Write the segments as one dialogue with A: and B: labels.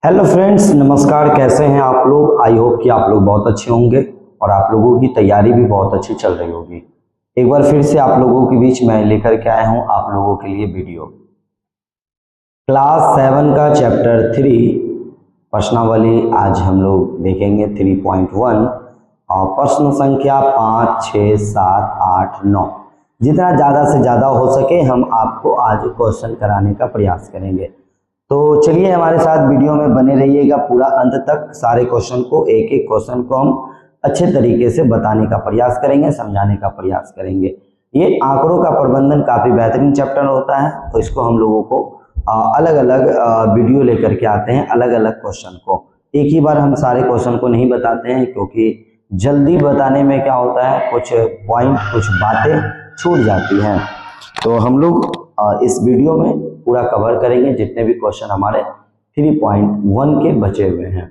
A: Hello friends, नमस्कार। कैसे हैं आप लोग? आई होप कि आप लोग बहुत अच्छे होंगे और आप लोगों की तैयारी भी बहुत अच्छी चल रही होगी। एक बार फिर से आप लोगों के बीच मैं लेकर के आया हूं आप लोगों के लिए वीडियो। क्लास 7 का चैप्टर 3 प्रश्नावली आज हम लोग देखेंगे 3.1 और प्रश्न संख्या 5, 6, 7, 8, 9। जितना ज़्यादा से ज़्यादा हो सके हम आपको आज क्वेश्चन कराने का प्रयास करेंगे। तो चलिए हमारे साथ वीडियो में बने रहिएगा पूरा अंत तक। सारे क्वेश्चन को एक एक क्वेश्चन को हम अच्छे तरीके से बताने का प्रयास करेंगे, समझाने का प्रयास करेंगे। ये आंकड़ों का प्रबंधन काफ़ी बेहतरीन चैप्टर होता है, तो इसको हम लोगों को अलग अलग वीडियो लेकर के आते हैं। अलग अलग क्वेश्चन को एक ही बार हम सारे क्वेश्चन को नहीं बताते हैं, क्योंकि जल्दी बताने में क्या होता है, कुछ पॉइंट कुछ बातें छूट जाती हैं। तो हम लोग इस वीडियो में पूरा कवर करेंगे जितने भी क्वेश्चन हमारे 3.1 के बचे हुए हैं।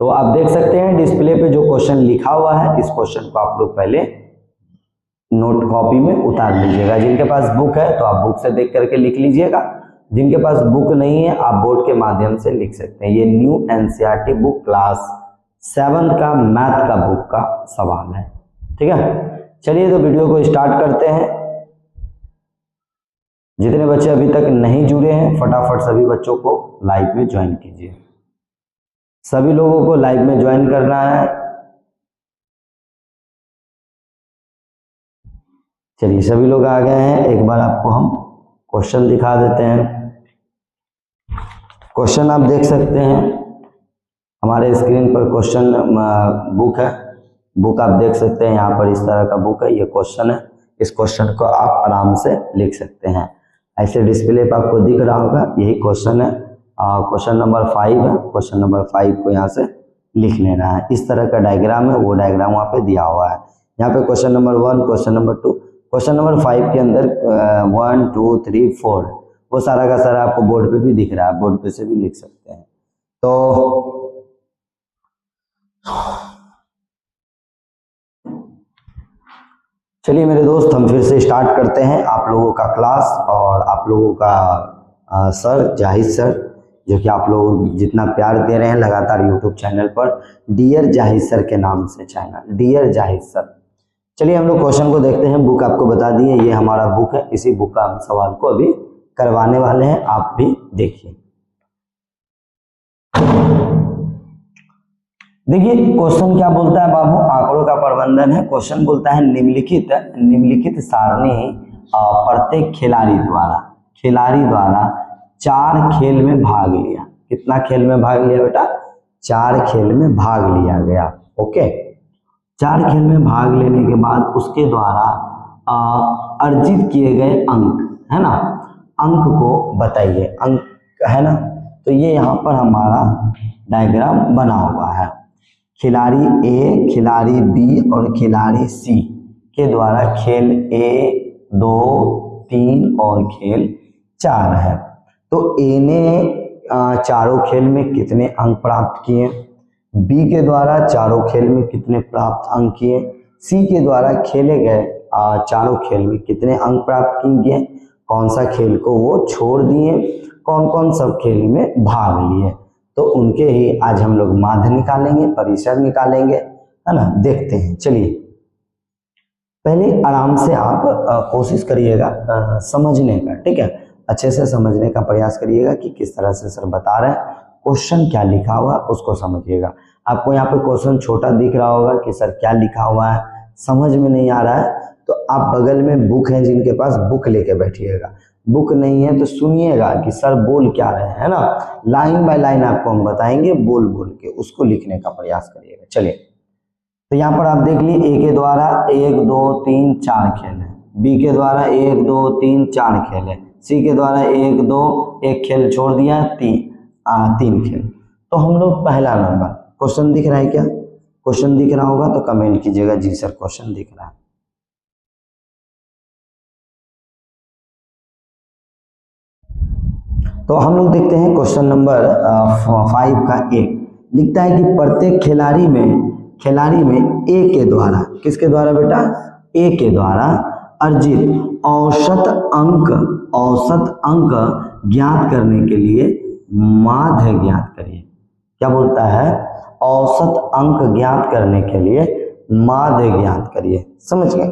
A: तो आप देख सकते हैं डिस्प्ले पे जो क्वेश्चन लिखा हुआ है, इस क्वेश्चन को आप लोग पहले नोट कॉपी में उतार लीजिएगा। जिनके पास बुक है तो आप बुक से देख करके लिख लीजिएगा। जिनके पास बुक नहीं है आप बोर्ड के माध्यम से लिख सकते हैं। ये न्यू एनसीईआरटी बुक क्लास 7 का मैथ का बुक का सवाल है। ठीक है, चलिए तो वीडियो को स्टार्ट करते हैं। जितने बच्चे अभी तक नहीं जुड़े हैं फटाफट सभी बच्चों को लाइव में ज्वाइन कीजिए। सभी लोगों को लाइव में ज्वाइन करना है। चलिए सभी लोग आ गए हैं। एक बार आपको हम क्वेश्चन दिखा देते हैं। क्वेश्चन आप देख सकते हैं हमारे स्क्रीन पर। क्वेश्चन बुक है, बुक आप देख सकते हैं। यहाँ पर इस तरह का बुक है, ये क्वेश्चन है। इस क्वेश्चन को आप आराम से लिख सकते हैं। ऐसे डिस्प्ले पर आपको दिख रहा होगा, यही क्वेश्चन है। क्वेश्चन नंबर 5 है। क्वेश्चन नंबर 5 को यहाँ से लिख लेना है। इस तरह का डायग्राम है, वो डायग्राम वहाँ पे दिया हुआ है। यहाँ पे question number 1, question number 2, question number 5 के अंदर 1, 2, 3, 4 वो सारा का सारा आपको बोर्ड पे भी दिख रहा है। बोर्ड पे से भी लिख सकते हैं। तो चलिए मेरे दोस्त, हम फिर से स्टार्ट करते हैं आप लोगों का क्लास। और आप लोगों का सर जाहिद सर, जो कि आप लोग जितना प्यार दे रहे हैं लगातार यूट्यूब चैनल पर, डियर जाहिद सर के नाम से चैनल, डियर जाहिद सर। चलिए हम लोग क्वेश्चन को देखते हैं। बुक आपको बता दिए, ये हमारा बुक है। इसी बुक का हम सवाल को अभी करवाने वाले हैं, आप भी देखिए। देखिए क्वेश्चन क्या बोलता है बाबू, आंकड़ों का प्रबंधन है। क्वेश्चन बोलता है निम्नलिखित सारणी प्रत्येक खिलाड़ी द्वारा 4 खेल में भाग लिया। कितना खेल में भाग लिया बेटा? 4 खेल में भाग लिया गया। ओके, 4 खेल में भाग लेने के बाद उसके द्वारा अर्जित किए गए अंक, है ना, अंक को बताइए। अंक है ना, तो ये यहाँ पर हमारा डायग्राम बना हुआ है। खिलाड़ी ए, खिलाड़ी बी और खिलाड़ी सी के द्वारा खेल A, 2, 3 और खेल 4 है। तो ए ने चारों खेल में कितने अंक प्राप्त किए, बी के द्वारा चारों खेल में कितने प्राप्त अंक किए, सी के द्वारा खेले गए चारों खेल में कितने अंक प्राप्त किए, कौन सा खेल को वो छोड़ दिए, कौन कौन सब खेल में भाग लिए। तो उनके ही आज हम लोग माध्य निकालेंगे, परिसर निकालेंगे, है ना। देखते हैं। चलिए पहले आराम से आप कोशिश करिएगा समझने का, ठीक है। अच्छे से समझने का प्रयास करिएगा कि किस तरह से सर बता रहे हैं, क्वेश्चन क्या लिखा हुआ है उसको समझिएगा। आपको यहाँ पे क्वेश्चन छोटा दिख रहा होगा कि सर क्या लिखा हुआ है, समझ में नहीं आ रहा है, तो आप बगल में बुक है, जिनके पास बुक लेके बैठिएगा। बुक नहीं है तो सुनिएगा कि सर बोल क्या रहे हैं, है ना। लाइन बाय लाइन आपको हम बताएंगे, बोल बोल के उसको लिखने का प्रयास करिएगा। चलिए तो यहाँ पर आप देख लीजिए, ए के द्वारा 1, 2, 3, 4 खेल है, बी के द्वारा 1, 2, 3, 4 खेल है, सी के द्वारा 1, 2, 1 खेल छोड़ दिया, 3 खेल। तो हम लोग पहला नंबर क्वेश्चन दिख रहा है क्या? क्वेश्चन दिख रहा होगा तो कमेंट कीजिएगा जी सर क्वेश्चन दिख रहा है। तो हम लोग देखते हैं क्वेश्चन नंबर 5 का 1 लिखता है कि प्रत्येक खिलाड़ी में ए के द्वारा, किसके द्वारा बेटा? ए के द्वारा अर्जित औसत अंक ज्ञात करने के लिए माध्य ज्ञात करिए। क्या बोलता है, औसत अंक ज्ञात करने के लिए माध्य ज्ञात करिए। समझ गए।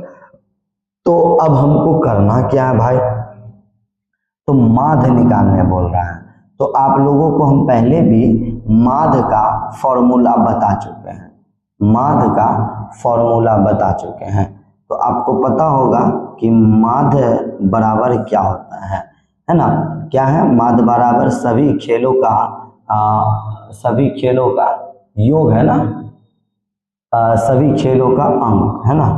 A: तो अब हमको करना क्या है भाई, तो माध्य निकालने बोल रहा है। तो आप लोगों को हम पहले भी माध्य का फॉर्मूला बता चुके हैं, माध्य का फॉर्मूला बता चुके हैं। तो आपको पता होगा कि माध्य बराबर क्या होता है ना। क्या है, माध्य बराबर सभी खेलों का योग है ना, सभी खेलों का अंक है ना।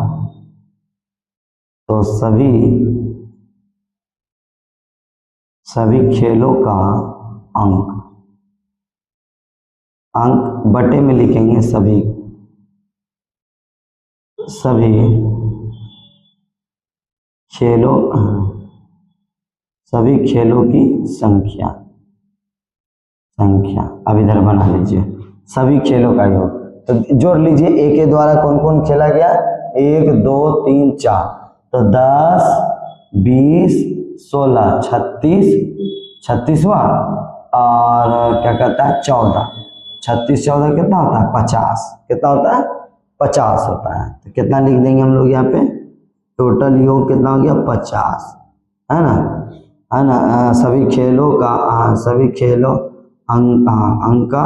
A: तो सभी खेलों का अंक बटे में लिखेंगे सभी खेलों की संख्या। अब इधर बना लीजिए सभी खेलों का योग। तो जोड़ लीजिए ए के द्वारा कौन कौन खेला गया, 1 2 3 4, तो 10 20 16 36वां और क्या कहता है 14, 36 14 कितना होता है 50, कितना होता है 50 होता है। तो कितना लिख देंगे हम लोग यहाँ पे, टोटल योग कितना हो गया 50 है ना, सभी खेलों अंक का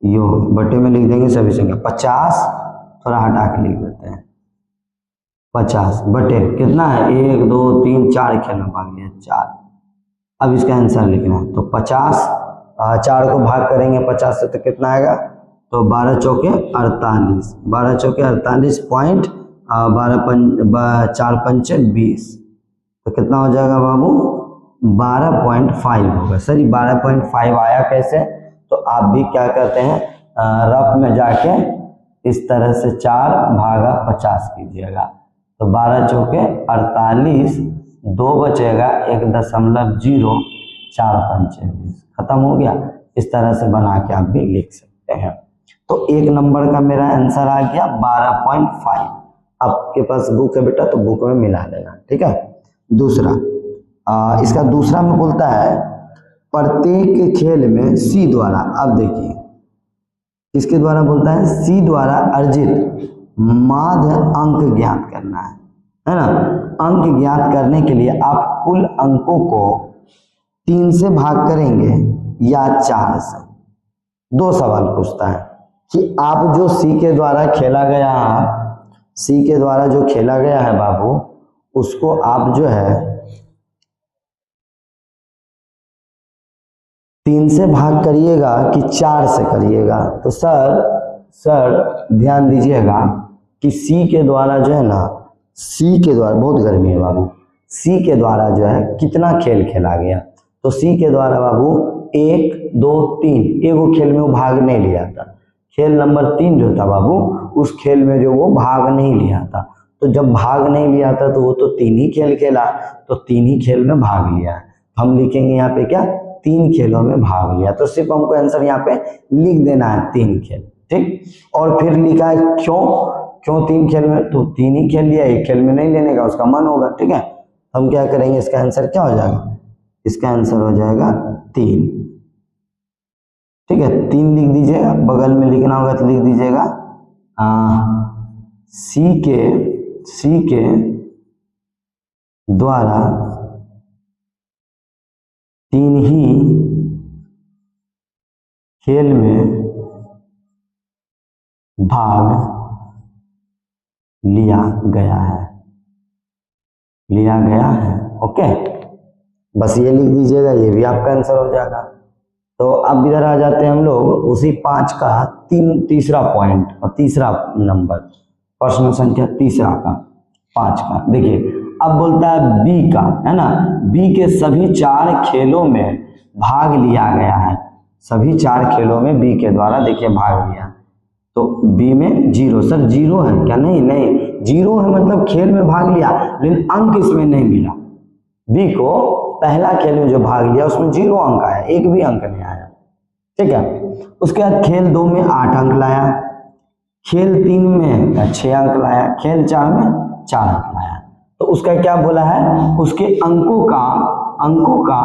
A: योग बटे में लिख देंगे सभी संख्या। 50 थोड़ा हटा के लिख देते हैं, 50 बटे कितना है 1 2 3 4 खेल में भाग लिया 4। अब इसका आंसर लिखना है, तो 50 4 को भाग करेंगे 50 से तो कितना आएगा, तो 12 चौके 48, 12 चौके 48 पॉइंट 4 पंचे 20, तो कितना हो जाएगा बाबू 12.5 होगा। सर 12.5 आया कैसे, तो आप भी क्या करते हैं रफ में जाके इस तरह से 4 भागा 50 कीजिएगा, तो 12 चौके 48, 2 बचेगा 1.0, 4 पंचे 20, खत्म हो गया। इस तरह से बना के आप भी लिख सकते हैं। तो 1 नंबर का मेरा आंसर आ गया 12.5। आपके पास बुक है बेटा तो बुक में मिला लेना, ठीक है। दूसरा इसका दूसरा में बोलता है प्रत्येक खेल में सी द्वारा, अब देखिए किसके द्वारा बोलता है, सी द्वारा अर्जित माध्य अंक ज्ञात करना है ना। अंक ज्ञात करने के लिए आप कुल अंकों को 3 से भाग करेंगे या 4 से। 2 सवाल पूछता है कि आप जो सी के द्वारा जो खेला गया है बाबू, उसको आप जो है 3 से भाग करिएगा कि 4 से करिएगा। तो सर ध्यान दीजिएगा कि सी के द्वारा जो है ना, सी के द्वारा, बहुत गर्मी है बाबू, सी के द्वारा जो है कितना खेल खेला गया, तो सी के द्वारा बाबू 1 2 3 एगो खेल में वो भाग नहीं लिया था। खेल नंबर 3 जो था बाबू, उस खेल में जो वो भाग नहीं लिया था, तो जब भाग नहीं लिया था तो वो तो 3 ही खेल खेला, तो 3 ही खेल में भाग लिया है। हम लिखेंगे यहाँ पे क्या, 3 खेलों में भाग लिया। तो सिर्फ हमको आंसर यहाँ पे लिख देना है 3 खेल, ठीक। और फिर लिखा है क्यों 3 खेल में, तो 3 ही खेल लिया, 1 खेल में नहीं लेने का उसका मन होगा, ठीक है। हम क्या करेंगे, इसका आंसर क्या हो जाएगा, इसका आंसर हो जाएगा 3, ठीक है। 3 लिख दीजिएगा, बगल में लिखना होगा तो लिख दीजिएगा सी के द्वारा 3 ही खेल में भाग लिया गया है, ओके। बस ये लिख दीजिएगा, ये भी आपका आंसर हो जाएगा। तो अब इधर आ जाते हैं हम लोग उसी 5 का तीसरा पॉइंट और तीसरा नंबर, प्रश्न संख्या तीसरा का 5 का। देखिए अब बोलता है बी का, है ना, बी के सभी 4 खेलों में भाग लिया गया है। सभी 4 खेलों में बी के द्वारा देखिए भाग लिया, तो बी में 0, सर 0 है क्या, नहीं 0 है, मतलब खेल में भाग लिया लेकिन अंक इसमें नहीं मिला। बी को पहला खेल में जो भाग लिया उसमें 0 अंक आया, एक भी अंक नहीं आया, ठीक है। उसके बाद खेल 2 में 8 अंक लाया, खेल 3 में 6 अंक लाया, खेल 4 में 4 अंक लाया। तो उसका क्या बोला है, उसके अंकों का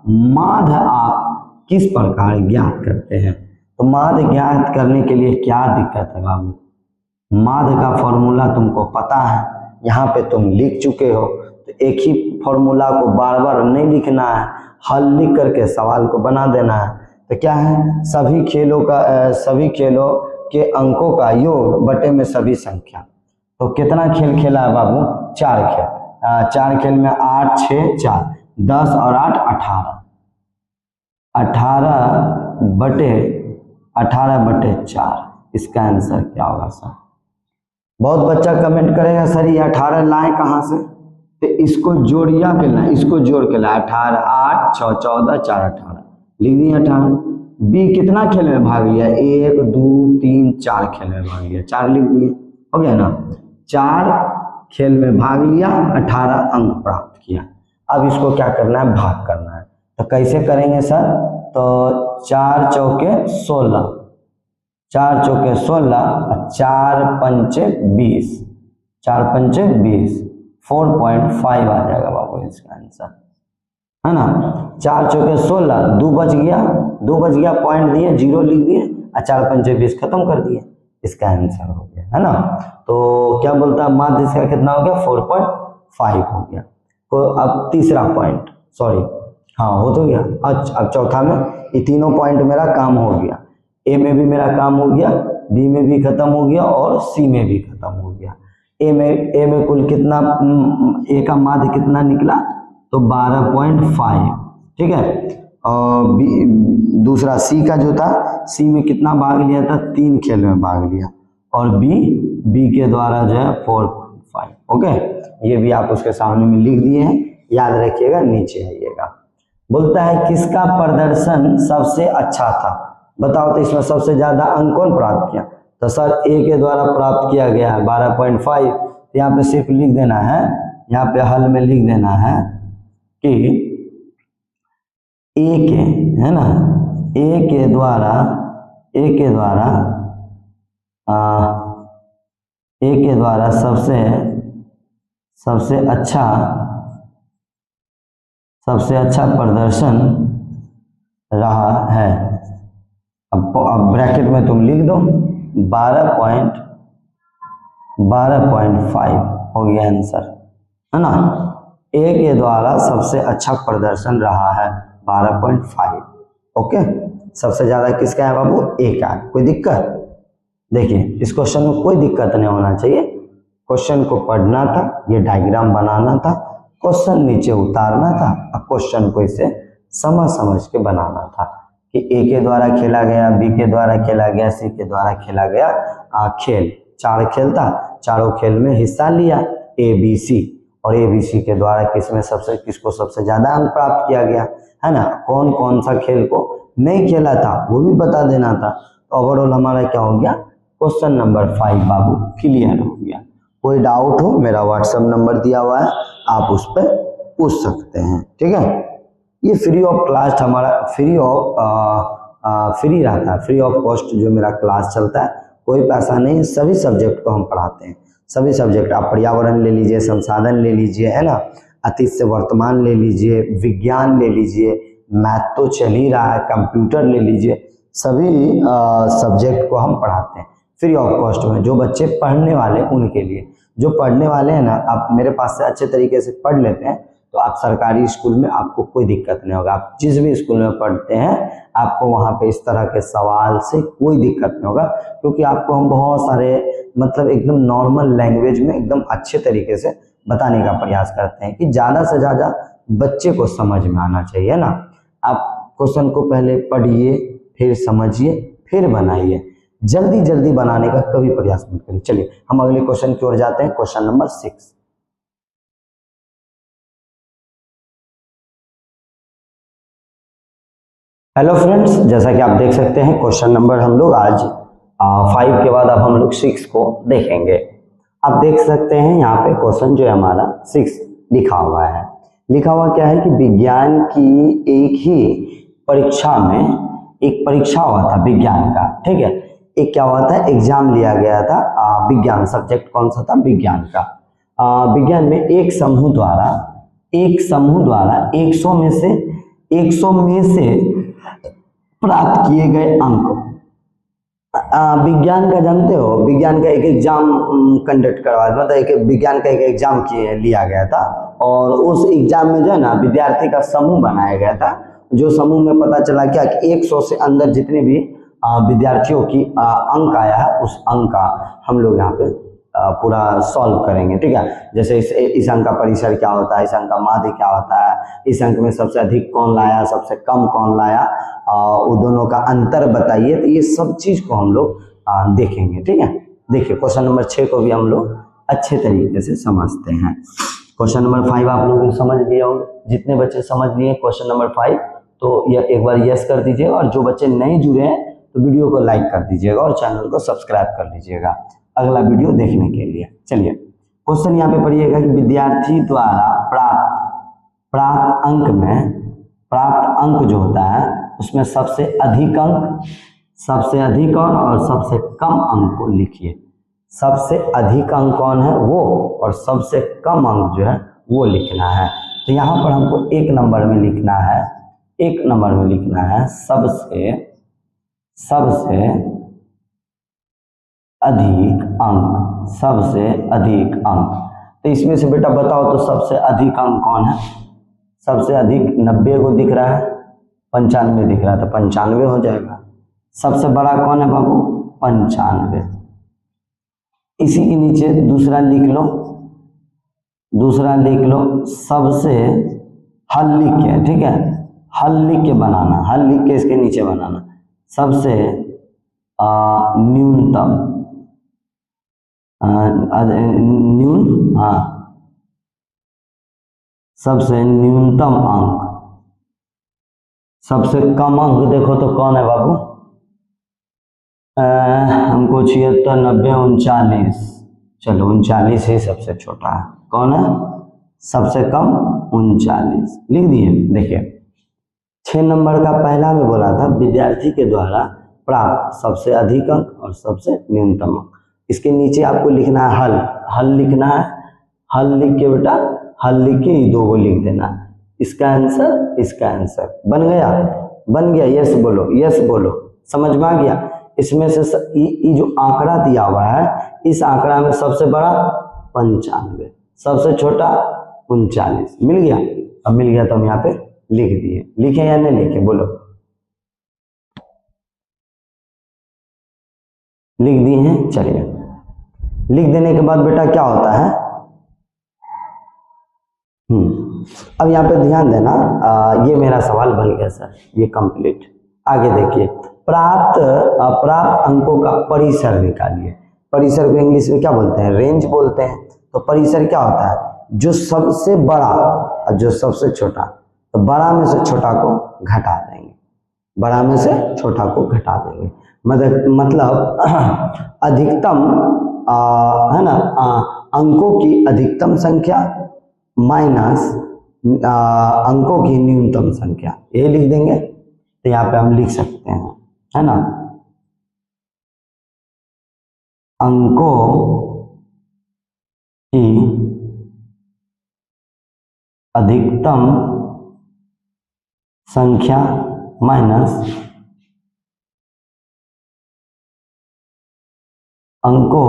A: माध्य आप किस प्रकार ज्ञात करते हैं। तो माध्य ज्ञात करने के लिए क्या दिक्कत है बाबू, माध्य का फॉर्मूला तुमको पता है, यहाँ पे तुम लिख चुके हो, तो एक ही फॉर्मूला को बार बार नहीं लिखना है, हल लिख करके सवाल को बना देना है। तो क्या है, सभी खेलों के अंकों का योग बटे में सभी संख्या। तो कितना खेल खेला है बाबू, 4 खेल। 4 खेल में 8 6 4 10 और 8 18, 18 बटे 4 इसका आंसर क्या होगा सर। बहुत बच्चा कमेंट करेगा सर ये 18 लाए कहाँ से, तो इसको जोड़िया के लाए, इसको जोड़ के लाए, 18 8 6 14 4 18 लिख दिए 18। बी कितना खेल में भाग लिया, 1 2 3 4 खेल में भाग लिया, 4 लिख दिए, हो गया ना। 4 खेल में भाग लिया, 18 अंक प्राप्त किया। अब इसको क्या करना है, भाग करना है। तो कैसे करेंगे सर, तो 4 चौके 16, 4 चौके 16, 4 पंचे 20, 4 पंचे 20, 4.5 आ जाएगा बाबू इसका आंसर, है ना। 4 चौके 16, 2 बच गया, पॉइंट दिए, 0 लिख दिए, और 4 पंचे 20 खत्म कर दिए, इसका आंसर हो गया, है ना। तो क्या बोलता है, माध्य इसका कितना हो गया, 4.5 हो गया। तो अब तीसरा पॉइंट, सॉरी हाँ हो तो गया। अब चौथा में ये तीनों पॉइंट मेरा काम हो गया, ए में भी मेरा काम हो गया, बी में भी खत्म हो गया और सी में भी खत्म हो गया। ए में कुल कितना, ए का माध्य कितना निकला, तो 12.5, ठीक है। और दूसरा सी का जो था, सी में कितना भाग लिया था, 3 खेल में भाग लिया, और बी के द्वारा जो है 4.5, ओके। ये भी आप उसके सामने में लिख दिए हैं, याद रखिएगा, नीचे आइएगा। बोलता है किसका प्रदर्शन सबसे अच्छा था, बताओ तो इसमें सबसे ज्यादा अंक कौन प्राप्त किया, तो सर ए के द्वारा प्राप्त किया गया है 12.5। यहाँ पे सिर्फ लिख देना है, यहाँ पे हल में लिख देना है कि ए के, है ना, ए के द्वारा सबसे अच्छा प्रदर्शन रहा है। अब ब्रैकेट में तुम लिख दो 12.5 हो गया आंसर, है ना। ए के द्वारा सबसे अच्छा प्रदर्शन रहा है 12.5, ओके। सबसे ज्यादा किसका है बाबू, ए का। कोई दिक्कत, देखिए इस क्वेश्चन में कोई दिक्कत नहीं होना चाहिए। क्वेश्चन को पढ़ना था, ये डायग्राम बनाना था, क्वेश्चन नीचे उतारना था, अब क्वेश्चन को इसे समझ के बनाना था कि ए के द्वारा खेला गया, बी के द्वारा खेला गया, सी के द्वारा खेला गया खेल। 4 खेल था, चारों खेल में हिस्सा लिया ए बी सी, और ए बी सी के द्वारा किसको सबसे ज्यादा अंक प्राप्त किया गया, है ना। कौन कौन सा खेल को नहीं खेला था वो भी बता देना था। तो ओवरऑल हमारा क्या हो गया, क्वेश्चन नंबर 5 बाबू क्लियर हो गया। कोई डाउट हो, मेरा व्हाट्सएप नंबर दिया हुआ है, आप उस पर पूछ सकते हैं, ठीक है। ये फ्री ऑफ क्लास हमारा फ्री रहता है, फ्री ऑफ कॉस्ट जो मेरा क्लास चलता है, कोई पैसा नहीं, सभी सब्जेक्ट को हम पढ़ाते हैं, सभी सब्जेक्ट। आप पर्यावरण ले लीजिए, संसाधन ले लीजिए, है ना, अतीत से वर्तमान ले लीजिए, विज्ञान ले लीजिए, मैथ तो चल ही रहा है, कंप्यूटर ले लीजिए, सभी सब्जेक्ट को हम पढ़ाते हैं फ्री ऑफ कॉस्ट में। जो बच्चे पढ़ने वाले उनके लिए, जो पढ़ने वाले हैं ना, आप मेरे पास से अच्छे तरीके से पढ़ लेते हैं तो आप सरकारी स्कूल में आपको कोई दिक्कत नहीं होगा। आप जिस भी स्कूल में पढ़ते हैं आपको वहाँ पे इस तरह के सवाल से कोई दिक्कत नहीं होगा, क्योंकि आपको हम बहुत सारे मतलब एकदम नॉर्मल लैंग्वेज में एकदम अच्छे तरीके से बताने का प्रयास करते हैं कि ज़्यादा से ज़्यादा बच्चे को समझ में आना चाहिए ना। आप क्वेश्चन को पहले पढ़िए, फिर समझिए, फिर बनाइए, जल्दी बनाने का कभी प्रयास मत करिए। चलिए हम अगले क्वेश्चन की ओर जाते हैं, क्वेश्चन नंबर 6। हेलो फ्रेंड्स, जैसा कि आप देख सकते हैं क्वेश्चन नंबर हम लोग आज 5 के बाद अब हम लोग 6 को देखेंगे। आप देख सकते हैं यहाँ पे क्वेश्चन जो है हमारा 6 लिखा हुआ है। लिखा हुआ क्या है कि विज्ञान की एक ही परीक्षा में एक परीक्षा हुआ था विज्ञान का, ठीक है। एक क्या हुआ था, एग्जाम लिया गया था विज्ञान, सब्जेक्ट कौन सा था, विज्ञान का। विज्ञान में एक समूह द्वारा 100 में से प्राप्त किए गए अंक। विज्ञान का जानते हो, विज्ञान का एक एग्जाम कंडक्ट करवा, मतलब एक विज्ञान का एक एग्जाम लिया गया था, और उस एग्जाम में जो है ना विद्यार्थी का समूह बनाया गया था। जो समूह में पता चला क्या कि 100 से अंदर जितने भी विद्यार्थियों की अंक आया है, उस अंक का हम लोग यहाँ पे पूरा सॉल्व करेंगे, ठीक है। जैसे इस अंक का परिसर क्या होता है, इस अंक का माध्य क्या होता है, इस अंक में सबसे अधिक कौन लाया, सबसे कम कौन लाया, वो दोनों का अंतर बताइए। तो ये सब चीज को हम लोग देखेंगे, ठीक है। देखिए क्वेश्चन नंबर 6 को भी हम लोग अच्छे तरीके से समझते हैं। क्वेश्चन नंबर 5 आप लोग समझ लिए होंगे, जितने बच्चे समझ लिए क्वेश्चन नंबर 5 तो यह एक बार यस कर दीजिएगा, और जो बच्चे नहीं जुड़े हैं तो वीडियो को लाइक कर दीजिएगा और चैनल को सब्सक्राइब कर लीजिएगा अगला वीडियो देखने के लिए। चलिए क्वेश्चन यहाँ पे पढ़िएगा कि विद्यार्थी द्वारा प्राप्त अंक में, प्राप्त अंक जो होता है उसमें सबसे अधिक अंक, सबसे अधिक और सबसे कम अंक को लिखिए। सबसे अधिक अंक कौन है वो, और सबसे कम अंक जो है वो लिखना है। तो यहाँ पर हमको 1 नंबर में लिखना है, 1 नंबर में लिखना है सबसे अधिक अंक, सबसे अधिक अंक। तो इसमें से बेटा बताओ तो सबसे अधिक अंक कौन है? सबसे अधिक 90 को दिख रहा है, 95 दिख रहा था, 95 हो जाएगा। सबसे बड़ा कौन है बाबू? 95। इसी के नीचे दूसरा लिख लो, दूसरा लिख लो सबसे, हल लिख के, ठीक है, हल लिख के बनाना, हल लिख के इसके नीचे बनाना। सबसे न्यूनतम, सबसे न्यूनतम अंक, सबसे कम अंक देखो तो कौन है बाबू? हमको 76, 90, 39, चलो 39 ही सबसे छोटा है। कौन है सबसे कम? 39 लिख दिए। देखिए 6 नंबर का पहला में बोला था विद्यार्थी के द्वारा प्राप्त सबसे अधिक अंक और सबसे न्यूनतम अंक। इसके नीचे आपको लिखना है हल, हल लिखना है, हल लिख के बेटा, हल लिख के ये 2 को लिख देना। इसका आंसर, इसका आंसर बन गया, बन गया। यस बोलो, यस बोलो, समझ में आ गया। इसमें से ये जो आंकड़ा दिया हुआ है, इस आंकड़ा में सबसे बड़ा 95, सबसे छोटा 39 मिल गया। अब मिल गया तो हम यहाँ पे लिख दिए। लिखे या नहीं लिखे बोलो? लिख दिए हैं। चलिए लिख देने के बाद बेटा क्या होता है, अब यहाँ पे ध्यान देना, ये मेरा सवाल बन गया सर, ये कंप्लीट। आगे देखिए, प्राप्त अंकों का परिसर निकालिए। परिसर को इंग्लिश में क्या बोलते हैं? रेंज बोलते हैं। तो परिसर क्या होता है? जो सबसे बड़ा और जो सबसे छोटा, तो बड़ा में से छोटा को घटा देंगे, बड़ा में से छोटा को घटा देंगे। मतलब अधिकतम है ना, अंकों की अधिकतम संख्या माइनस अंकों की न्यूनतम संख्या, ये लिख देंगे। तो यहाँ पे हम लिख सकते हैं, है ना, अंकों की अधिकतम संख्या माइनस अंकों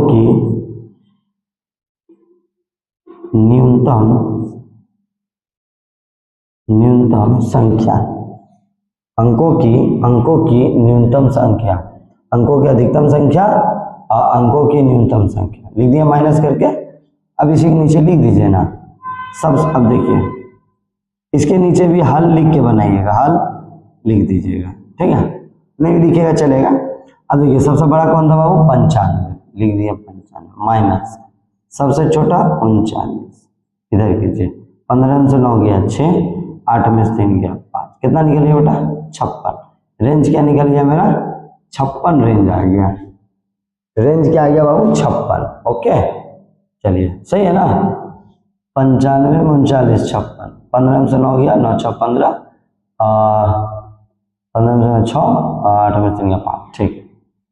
A: की न्यूनतम संख्या, अंकों की न्यूनतम संख्या, अंकों की अधिकतम संख्या और अंकों की न्यूनतम संख्या लिख दिया माइनस करके। अब इसी के नीचे लिख दीजिए ना सब। अब देखिए इसके नीचे भी हल लिख के बनाइएगा, हल लिख दीजिएगा, ठीक है, नहीं लिखेगा चलेगा। अब देखिए सबसे बड़ा कौन था बाबू? 95, लिख दिया 95 माइनस सबसे छोटा 39, इधर कीजिए, 15 से 9 गया 6, 8 में से 3 गया 5, कितना निकल गया बेटा? 56। रेंज क्या निकल गया मेरा? 56 रेंज आ गया। रेंज क्या आ गया बाबू? 56। ओके चलिए सही है ना। 95 में 39, 56, 15 से 9 गया 9 6 15, 15 से 6, 8 में 3 गया 5, ठीक,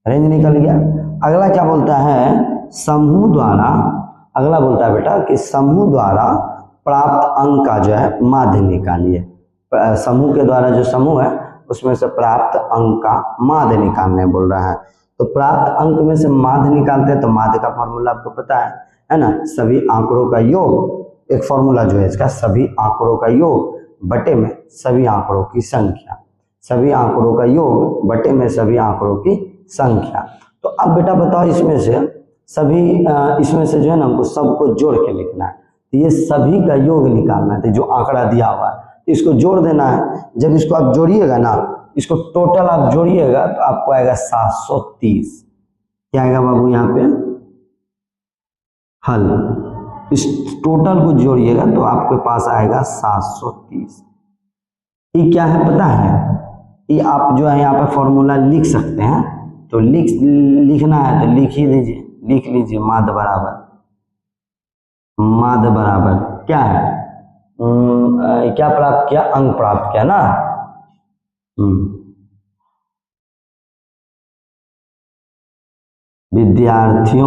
A: रेंज निकल गया। अगला क्या बोलता है? समूह द्वारा, अगला बोलता है बेटा कि समूह द्वारा प्राप्त अंक का जो है माध्य निकालिए। समूह के द्वारा जो समूह है उसमें से प्राप्त अंक का माध्य निकालने बोल रहा है। तो प्राप्त अंक में से माध्य निकालते हैं, तो माध्य का फॉर्मूला आपको पता है ना, सभी आंकड़ों का योग, एक फॉर्मूला जो है इसका, सभी आंकड़ों का योग बटे में सभी आंकड़ों की संख्या, सभी आंकड़ों का योग बटे में सभी आंकड़ों की संख्या। तो अब बेटा बताओ इसमें से सभी इसमें से जो है ना हमको सबको जोड़ के लिखना है, तो ये सभी का योग निकालना है। तो जो आंकड़ा दिया हुआ है इसको जोड़ देना है। जब इसको आप जोड़िएगा ना, इसको टोटल आप जोड़िएगा तो आपको आएगा 730। क्या आएगा बाबू यहाँ पे हल, इस टोटल को जोड़िएगा तो आपके पास आएगा 730। ये क्या है पता है, ये आप जो है यहाँ पे फॉर्मूला लिख सकते हैं, तो लिखना है तो लिख ही लीजिए, लिख लीजिए माध्य बराबर क्या है, क्या प्राप्त किया, अंक प्राप्त किया ना। विद्यार्थी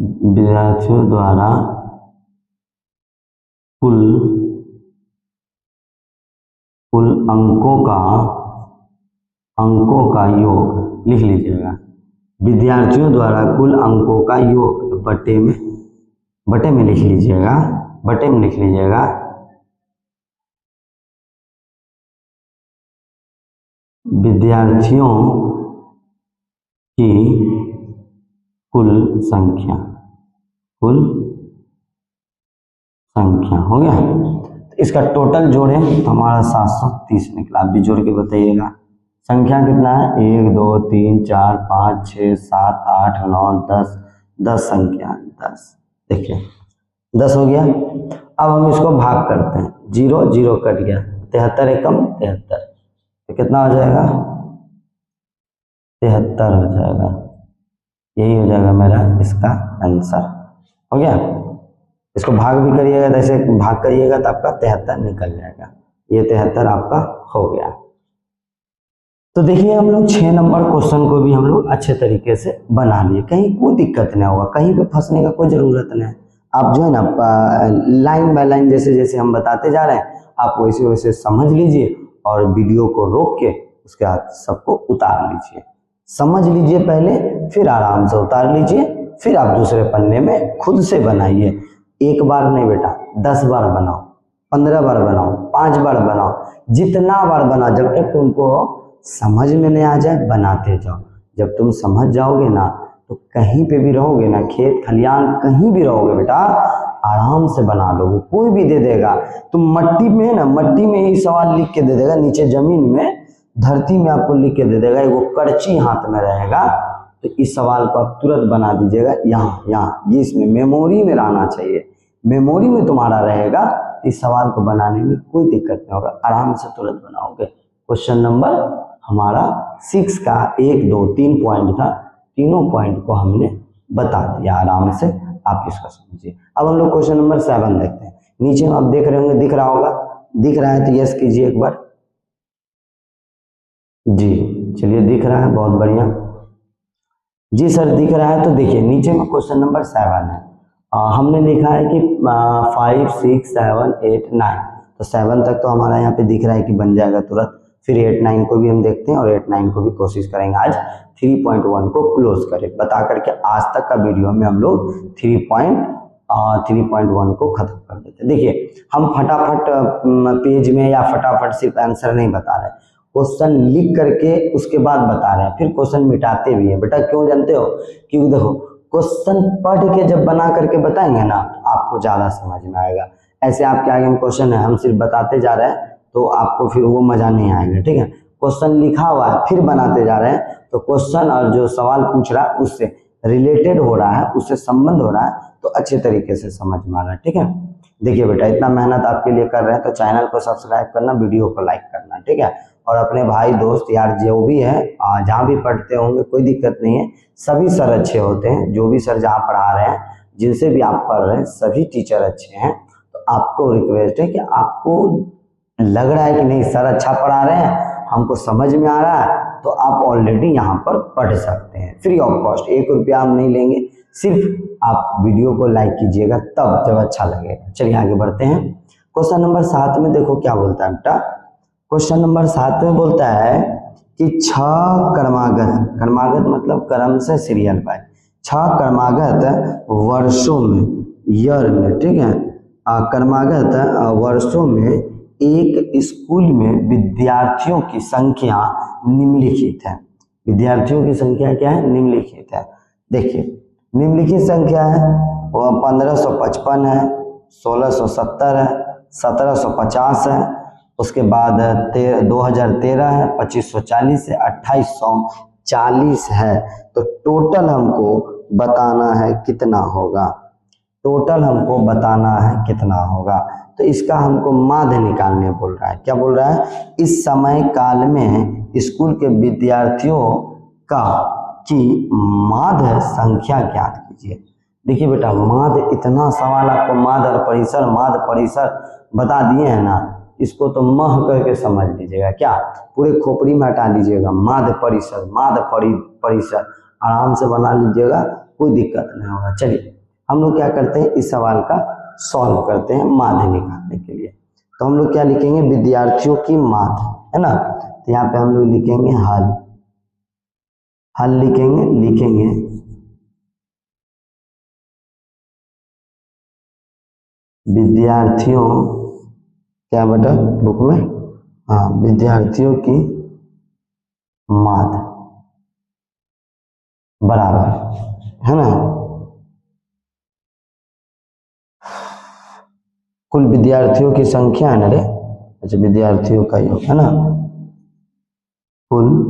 A: विद्यार्थियों द्वारा कुल अंकों का योग लिख लीजिएगा, विद्यार्थियों द्वारा कुल अंकों का योग बटे में लिख लीजिएगा, विद्यार्थियों की कुल संख्या हो गया। तो इसका टोटल जोड़े तो हमारा 730 निकला। आप भी जोड़ के बताइएगा संख्या कितना है, 1 2 3 4 5 6 7 8 9 10 संख्या 10। देखिए 10 हो गया। अब हम इसको भाग करते हैं, 0 0 कट गया, 73 एकम 73, तो कितना हो जाएगा 73 हो जाएगा। यही हो जाएगा मेरा इसका आंसर, हो गया। इसको भाग भी करिएगा, जैसे भाग करिएगा तो आपका 73 निकल जाएगा। ये 73 आपका हो गया। तो देखिए हम लोग 6 नंबर क्वेश्चन को भी हम लोग अच्छे तरीके से बना लिए, कहीं कोई दिक्कत नहीं होगा, कहीं पे फंसने का कोई जरूरत नहीं है। आप जो है ना लाइन बाय लाइन जैसे जैसे हम बताते जा रहे हैं आप वैसे वैसे समझ लीजिए और वीडियो को रोक के उसके बाद सबको उतार लीजिए। समझ लीजिए पहले, फिर आराम से उतार लीजिए, फिर आप दूसरे पन्ने में खुद से बनाइए। एक बार नहीं बेटा, 10 बार बनाओ, 15 बार बनाओ, 5 बार बनाओ, जितना बार बनाओ, जब तक तुमको समझ में नहीं आ जाए बनाते जाओ। जब तुम समझ जाओगे ना तो कहीं पे भी रहोगे ना, खेत खलियान कहीं भी रहोगे बेटा, आराम से बना लोगे। कोई भी दे देगा, तुम मट्टी में ना, मट्टी में ही सवाल लिख के दे देगा, नीचे जमीन में धरती में आपको लिख के दे देगा, वो करची हाथ में रहेगा, तो इस सवाल को आप तुरंत बना दीजिएगा। यहाँ ये इसमें मेमोरी में रहना चाहिए, मेमोरी में तुम्हारा रहेगा, इस सवाल को बनाने में कोई दिक्कत नहीं होगा, आराम से तुरंत बनाओगे। क्वेश्चन नंबर हमारा 6 का 1 2 3 पॉइंट था, तीनों पॉइंट को हमने बता दिया, आराम से आप इसको समझिए। अब हम लोग क्वेश्चन नंबर 7 देखते हैं। नीचे में आप देख रहे होंगे, दिख रहा होगा, दिख रहा है तो यस कीजिए एक बार जी। चलिए दिख रहा है, बहुत बढ़िया जी सर, दिख रहा है। तो देखिए नीचे में क्वेश्चन नंबर 7 है। हमने लिखा है कि 5 6 7 8 9, तो 7 तक तो हमारा यहाँ पे दिख रहा है कि बन जाएगा तुरंत। फिर 8 9 को भी हम देखते हैं और 8 9 को भी कोशिश करेंगे आज 3.1 को क्लोज करें, बता करके आज तक का वीडियो में हम लोग 3.1 को खत्म कर देते हैं। देखिए हम फटाफट पेज में या फटाफट सिर्फ आंसर नहीं बता रहे, क्वेश्चन लिख करके उसके बाद बता रहे हैं, फिर क्वेश्चन मिटाते भी हैं बेटा। क्यों जानते हो? क्योंकि देखो क्वेश्चन पढ़ के जब बना करके बताएंगे ना तो आपको ज्यादा समझ में आएगा। ऐसे आपके आगे में क्वेश्चन है, हम सिर्फ बताते जा रहे हैं तो आपको फिर वो मजा नहीं आएगा, ठीक है। क्वेश्चन लिखा हुआ है फिर बनाते जा रहे हैं तो क्वेश्चन और जो सवाल पूछ रहा है उससे रिलेटेड हो रहा है, उससे संबंध हो रहा है, तो अच्छे तरीके से समझ में आ रहा है, ठीक है। देखिए बेटा इतना मेहनत आपके लिए कर रहे हैं तो चैनल को सब्सक्राइब करना, वीडियो को लाइक करना, ठीक है। और अपने भाई दोस्त यार जो भी है जहाँ भी पढ़ते होंगे कोई दिक्कत नहीं है, सभी सर अच्छे होते हैं, जो भी सर जहाँ पढ़ा रहे हैं, जिनसे भी आप पढ़ रहे हैं सभी टीचर अच्छे हैं। तो आपको रिक्वेस्ट है कि आपको लग रहा है कि नहीं सर अच्छा पढ़ा रहे हैं, हमको समझ में आ रहा है, तो आप ऑलरेडी यहाँ पर पढ़ सकते हैं फ्री ऑफ कॉस्ट। 1 रुपया हम नहीं लेंगे, सिर्फ आप वीडियो को लाइक कीजिएगा तब जब अच्छा लगेगा। चलिए आगे बढ़ते हैं। क्वेश्चन नंबर 7 में देखो क्या बोलता है बेटा। क्वेश्चन नंबर 7 में बोलता है कि 6 क्रमागत, क्रमागत मतलब क्रम से सीरियल बाय, 6 क्रमागत वर्षों में, ईयर में, ठीक है, क्रमागत वर्षों में एक स्कूल में विद्यार्थियों की संख्या निम्नलिखित है। विद्यार्थियों की संख्या क्या है? निम्नलिखित है। देखिए निम्नलिखित संख्या है वो 1555 है, 1670 है, 1750 है, उसके बाद 2013 है, 2540 है, 2840 है। तो टोटल हमको बताना है कितना होगा, टोटल हमको बताना है कितना होगा। तो इसका हमको माध्य निकालने बोल रहा है। क्या बोल रहा है? इस समय काल में स्कूल के विद्यार्थियों का की माध्य संख्या ज्ञात कीजिए। देखिए बेटा माध्य, इतना सवाल आपको माध्य और परिसर बता दिए हैं ना, इसको तो मह करके समझ लीजिएगा। क्या पूरे खोपड़ी में हटा लीजिएगा, माध्य परिसर आराम से बना लीजिएगा, कोई दिक्कत नहीं होगा। चलिए हम लोग क्या करते हैं, इस सवाल का सॉल्व करते हैं माध्य निकालने के लिए। तो हम लोग क्या लिखेंगे? विद्यार्थियों की माध्य, है ना। तो यहाँ पे हम लोग लिखेंगे हल लिखेंगे विद्यार्थियों, क्या बेटा बुक में, हाँ, विद्यार्थियों की माध्य बराबर, है ना, कुल विद्यार्थियों की संख्या है ना रे, अच्छा विद्यार्थियों का योग, है ना, कुल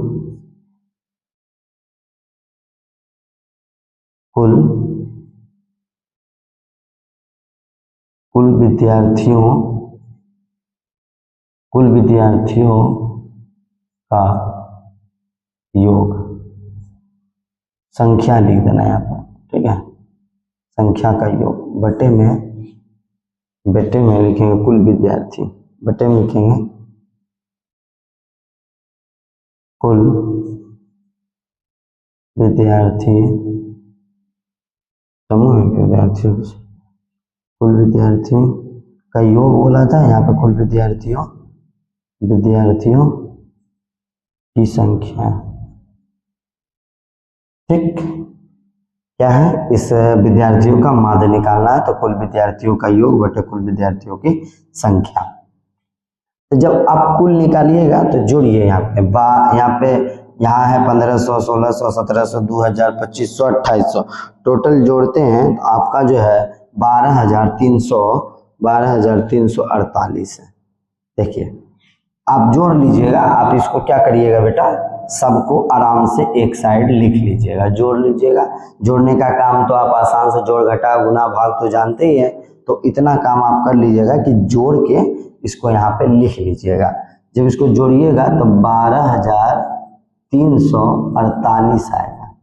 A: विद्यार्थियों का योग, संख्या लिख देना यहाँ पर, ठीक है, संख्या का योग बटे में लिखेंगे कुल विद्यार्थी, बटे में लिखेंगे कुल विद्यार्थी समूह विद्यार्थियों, कुल विद्यार्थी का योग बोला था, यहाँ पे कुल विद्यार्थियों की संख्या, ठीक, क्या है, इस विद्यार्थियों का माध्य निकालना है। तो कुल विद्यार्थियों का योग बटे कुल विद्यार्थियों की संख्या। तो जब आप कुल निकालिएगा तो जोड़िए, यहाँ है 1500, 1600, 1700, 2000, 2500, 2800, टोटल जोड़ते हैं तो आपका जो है 12,348 है। देखिए आप जोड़ लीजिएगा, आप इसको क्या करिएगा बेटा, सबको आराम से एक साइड लिख लीजिएगा, जोड़ लीजिएगा। जोड़ने का काम तो आप आसान से जोड़ घटा गुना भाग तो जानते ही हैं, तो इतना काम आप कर लीजिएगा कि जोड़ के इसको यहाँ पे लिख लीजिएगा। जब इसको जोड़िएगा तो 12,348 आएगा,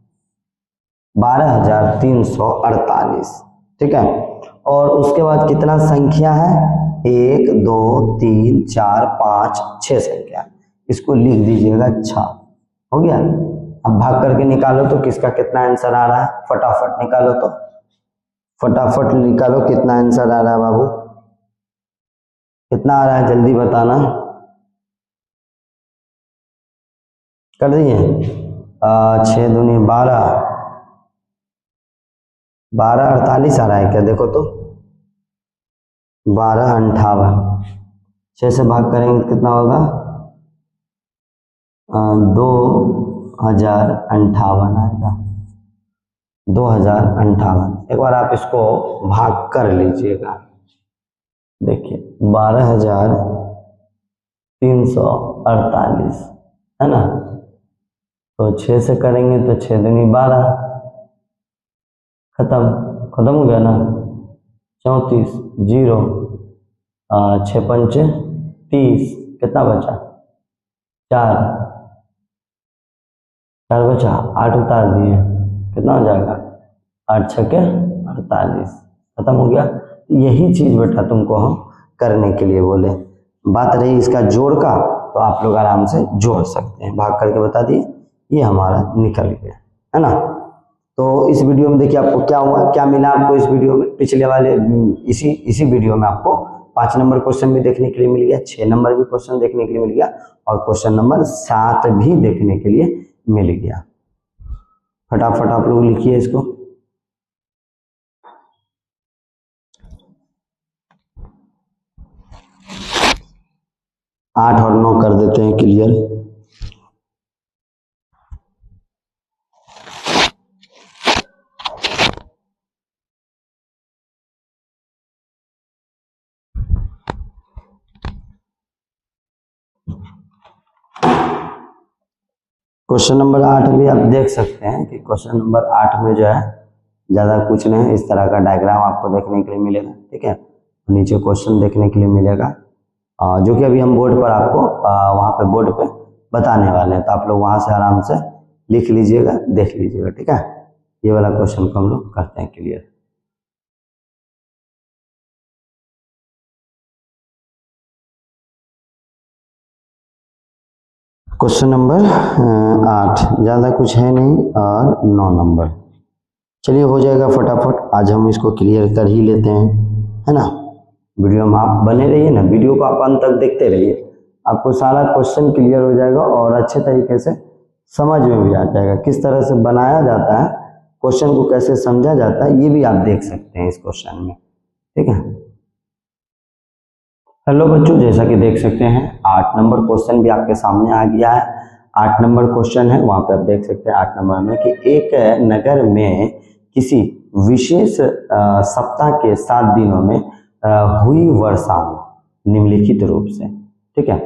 A: 12,348, ठीक है। और उसके बाद कितना संख्या है, 1 2 3 4 5 6 संख्या, इसको लिख दीजिएगा 6, हो गया। अब भाग करके निकालो तो किसका कितना आंसर आ रहा है, फटाफट निकालो, तो फटाफट निकालो कितना आंसर आ रहा है बाबू, कितना आ रहा है जल्दी बताना, कर दिए। 6 दूनी 12, 1248 आ रहा है क्या, देखो तो 1258, 6 से भाग करेंगे तो कितना होगा, 2058 आएगा, 2058। एक बार आप इसको भाग कर लीजिएगा, देखिए 12,348 है ना, तो 6 से करेंगे तो 6 दूनी 12, खत्म हो गया ना, 34 0, 6 पंचे 30, कितना बचा, 4 बचा, 8 उतार दिए, कितना हो जाएगा, 8 छके 48, खत्म हो गया। यही चीज बेटा तुमको हम करने के लिए बोले। बात रही इसका जोड़ का, तो आप लोग आराम से जोड़ सकते हैं। भाग करके बता दिए, ये हमारा निकल गया, है ना। तो इस वीडियो में देखिए आपको क्या हुआ, क्या मिला आपको इस वीडियो में। पिछले वाले इसी वीडियो में आपको 5 नंबर क्वेश्चन भी देखने के लिए मिल गया, 6 नंबर भी क्वेश्चन देखने के लिए मिल गया और क्वेश्चन नंबर 7 भी देखने के लिए मिल गया। फटाफट आप लोग लिखिए इसको। आठ और 9 कर देते हैं क्लियर। क्वेश्चन नंबर 8 भी आप देख सकते हैं कि क्वेश्चन नंबर 8 में जो है ज़्यादा कुछ नहीं है, इस तरह का डायग्राम आपको देखने के लिए मिलेगा, ठीक है। नीचे क्वेश्चन देखने के लिए मिलेगा जो कि अभी हम बोर्ड पर आपको वहाँ पे बोर्ड पे बताने वाले हैं, तो आप लोग वहाँ से आराम से लिख लीजिएगा, देख लीजिएगा, ठीक है। ये वाला क्वेश्चन को हम लोग करते हैं क्लियर। क्वेश्चन नंबर 8 ज़्यादा कुछ है नहीं और 9 नंबर, चलिए हो जाएगा फटाफट। आज हम इसको क्लियर कर ही लेते हैं, है ना। वीडियो में आप बने रहिए ना, वीडियो को आप अंत तक देखते रहिए, आपको सारा क्वेश्चन क्लियर हो जाएगा और अच्छे तरीके से समझ में भी आ जाएगा। किस तरह से बनाया जाता है, क्वेश्चन को कैसे समझा जाता है, ये भी आप देख सकते हैं इस क्वेश्चन में, ठीक है। हेलो बच्चों, जैसा कि देख सकते हैं 8 नंबर क्वेश्चन भी आपके सामने आ गया है। 8 नंबर क्वेश्चन है, वहाँ पे आप देख सकते हैं 8 नंबर में कि एक नगर में किसी विशेष सप्ताह के 7 दिनों में हुई वर्षा में निम्नलिखित रूप से, ठीक है।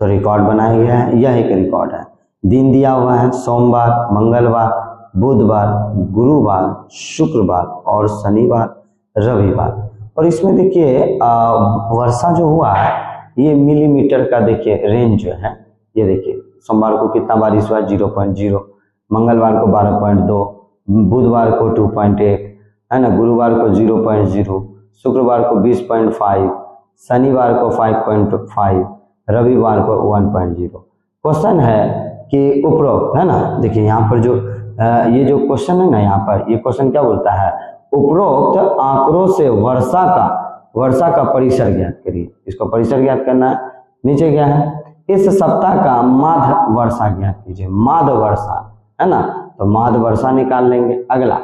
A: तो रिकॉर्ड बनाया गया है, यह एक रिकॉर्ड है। दिन दिया हुआ है सोमवार, मंगलवार, बुधवार, गुरुवार, शुक्रवार और शनिवार, रविवार। और इसमें देखिए वर्षा जो हुआ है ये मिलीमीटर का देखिए रेंज जो है, ये देखिए सोमवार को कितना बारिश हुआ 0.0, मंगलवार को 12.2, बुधवार को 2.1, है ना, गुरुवार को 0.0, शुक्रवार को 20.5, शनिवार को 5.5, रविवार को 1.0। क्वेश्चन है कि उपरोक्त, है ना, देखिए यहाँ पर जो ये जो क्वेश्चन है ना, यहाँ पर ये क्वेश्चन क्या बोलता है, उपरोक्त आंकड़ों से वर्षा का परिसर ज्ञात करिए। इसको परिसर ज्ञात करना है। नीचे क्या है, इस सप्ताह का माध्य वर्षा ज्ञात कीजिए। माध्य वर्षा, है ना, तो माध्य वर्षा निकाल लेंगे। अगला,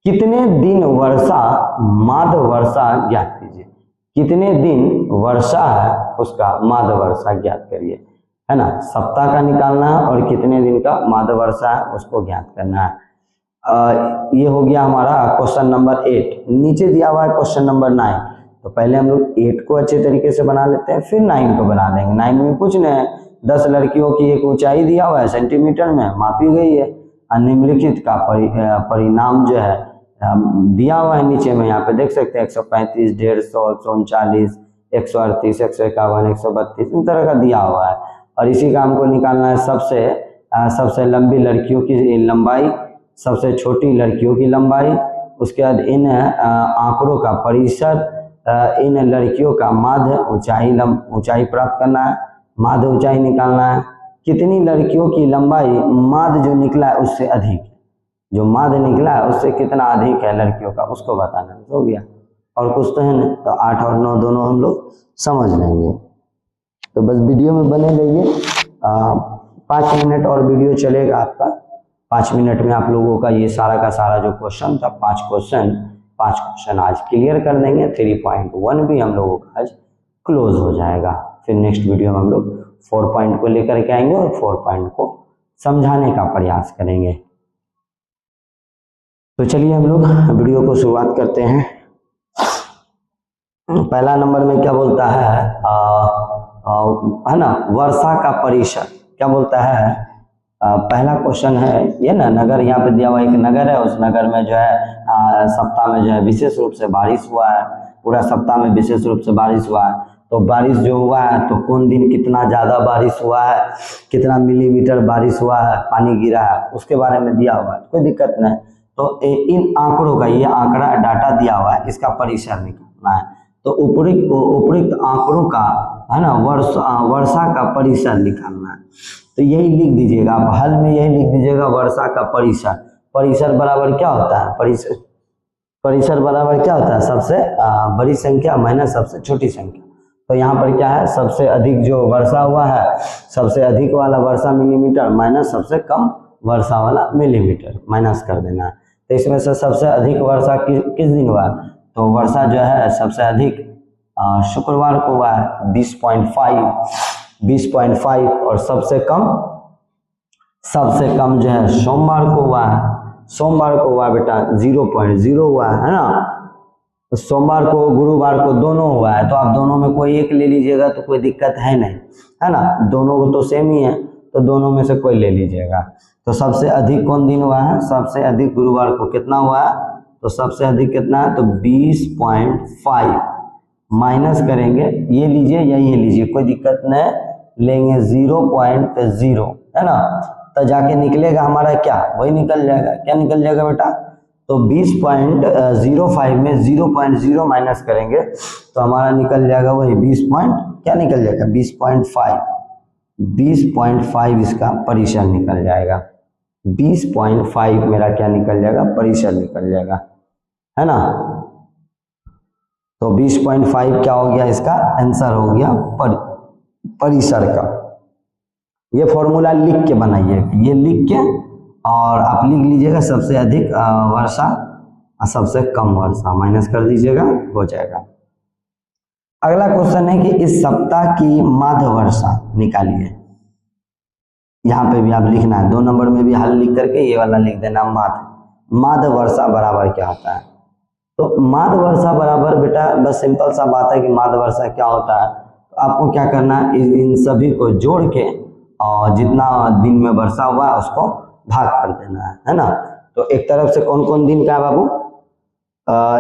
A: कितने दिन वर्षा, माध्य वर्षा ज्ञात कीजिए। कितने दिन वर्षा है उसका माध्य वर्षा ज्ञात करिए, है ना। सप्ताह का निकालना है और कितने दिन का माध्य वर्षा है उसको ज्ञात करना है। ये हो गया हमारा क्वेश्चन नंबर 8। नीचे दिया हुआ है क्वेश्चन नंबर 9। तो पहले हम लोग 8 को अच्छे तरीके से बना लेते हैं, फिर 9 को बना लेंगे। 9 में कुछ नहीं है, 10 लड़कियों की एक ऊंचाई दिया हुआ है सेंटीमीटर में, मापी गई है। निम्नलिखित का परिणाम जो है दिया हुआ है नीचे में, यहाँ पे देख सकते हैं 135, 150, 139, 138, 151, 132 इन तरह का दिया हुआ है। और इसी का हमको निकालना है सबसे लंबी लड़कियों की लंबाई, सबसे छोटी लड़कियों की लंबाई, उसके बाद इन आंकड़ों का परिसर, इन लड़कियों का माध्य ऊंचाई प्राप्त करना है, माध्य ऊंचाई निकालना है। कितनी लड़कियों की लंबाई माध्य जो निकला है उससे अधिक, जो माध्य निकला है उससे कितना अधिक है लड़कियों का, उसको बताना है। हो गया, और कुछ तो है नहीं, तो 8 और 9 दोनों हम लोग समझ लेंगे। तो बस वीडियो में बने रहिए, 5 मिनट और वीडियो चलेगा आपका। 5 मिनट में आप लोगों का ये सारा का सारा जो क्वेश्चन था 5 क्वेश्चन आज क्लियर कर देंगे। 3.1 भी हम लोगों का आज क्लोज हो जाएगा। फिर नेक्स्ट वीडियो में हम लोग 4 पॉइंट को लेकर के आएंगे और 4 पॉइंट को समझाने का प्रयास करेंगे। तो चलिए हम लोग वीडियो को शुरुआत करते हैं। पहला नंबर में क्या बोलता है ना, वर्षा का परिसर क्या बोलता है। पहला क्वेश्चन है ये ना, नगर यहाँ पे दिया हुआ एक नगर है, उस नगर में जो है सप्ताह में जो है विशेष रूप से बारिश हुआ है, पूरा सप्ताह में विशेष रूप से बारिश हुआ है। तो बारिश जो हुआ है तो कौन दिन कितना ज़्यादा बारिश हुआ है, कितना मिलीमीटर बारिश हुआ है, पानी गिरा है, उसके बारे में दिया हुआ है, कोई दिक्कत नहीं। तो इन आंकड़ों का, ये आंकड़ा डाटा दिया हुआ है, इसका परिसर निकालना है। तो उपयुक्त आंकड़ों का है ना वर्षा का परिसर निकालना है। तो यही लिख दीजिएगा आप, हल में यही लिख दीजिएगा वर्षा का परिसर। परिसर बराबर क्या होता है? परिसर बराबर क्या होता है? सबसे बड़ी संख्या माइनस सबसे छोटी संख्या। तो यहाँ पर क्या है? सबसे अधिक जो वर्षा हुआ है, सबसे अधिक वाला वर्षा मिलीमीटर माइनस सबसे कम वर्षा वाला मिलीमीटर, माइनस कर देना है। तो इसमें से सबसे अधिक वर्षा किस दिन हुआ? तो वर्षा जो है सबसे अधिक शुक्रवार को हुआ है 20.5, और सबसे कम जो है सोमवार को हुआ है। सोमवार को हुआ बेटा 0.0 हुआ है ना। तो सोमवार को गुरुवार को दोनों हुआ है, तो आप दोनों में कोई एक ले लीजिएगा तो कोई दिक्कत है नहीं, है ना। दोनों को तो सेम ही है, तो दोनों में से कोई ले लीजिएगा। तो सबसे अधिक कौन दिन हुआ है? सबसे अधिक गुरुवार को। कितना हुआ है? तो सबसे अधिक कितना है? तो 20.5 माइनस करेंगे, ये लीजिए या ये लीजिए, कोई दिक्कत नहीं, लेंगे 0.0, है ना। तो जाके निकलेगा हमारा क्या? वही निकल जाएगा। क्या निकल जाएगा बेटा? तो 20.05 में 0.0 माइनस करेंगे तो हमारा निकल जाएगा वही 20.5 इसका परिसर निकल जाएगा। 20.5 मेरा क्या निकल जाएगा? परिसर निकल जाएगा, है ना। तो 20.5 क्या हो गया? इसका आंसर हो गया परिसर का। ये फॉर्मूला लिख के बनाइए, ये लिख के और आप लिख लीजिएगा सबसे अधिक वर्षा और सबसे कम वर्षा, माइनस कर दीजिएगा, हो जाएगा। अगला क्वेश्चन है कि इस सप्ताह की माध्य वर्षा निकालिए। यहाँ पे भी आप लिखना है, 2 नंबर में भी हल लिख करके ये वाला लिख देना माध्य वर्षा बराबर क्या होता है। तो माध्य वर्षा बराबर बेटा बस सिंपल सा बात है कि माध्य वर्षा क्या होता है। तो आपको क्या करना है, इन सभी को जोड़ के और जितना दिन में वर्षा हुआ है उसको भाग कर देना है ना। तो एक तरफ से कौन कौन दिन का है बाबू?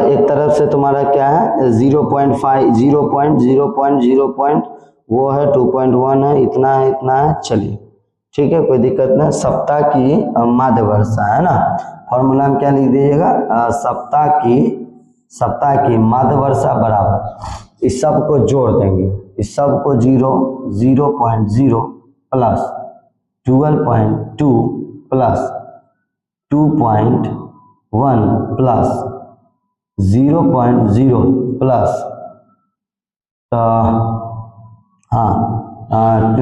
A: एक तरफ से तुम्हारा क्या है 0.5, 0.0 वो है 2.1 है, इतना है, चलिए ठीक है, कोई दिक्कत नहीं। सप्ताह की माध्य वर्षा है ना, फॉर्मूला में क्या लिख दीजिएगा? सप्ताह की माध्य वर्षा बराबर, इस सब को जोड़ देंगे, इस सब को 0.0 plus 12.2 plus 2.1 plus 0.0 plus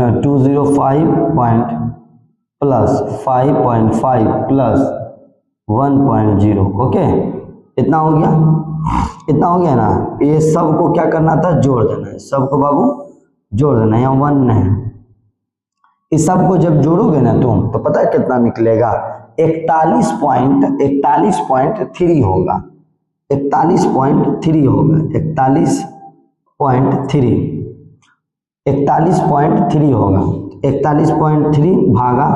A: 205 plus 5.5 plus 1.0। Okay, इतना हो गया ना। ये सब को क्या करना था? जोड़ देना है, सबको बाबू जोड़ देना है, यहाँ 1 है। इस सब को जब जोड़ोगे ना तुम तो पता है कितना निकलेगा? 41.3 होगा, 41.3 होगा, 41.3 होगा। 41.3 भागा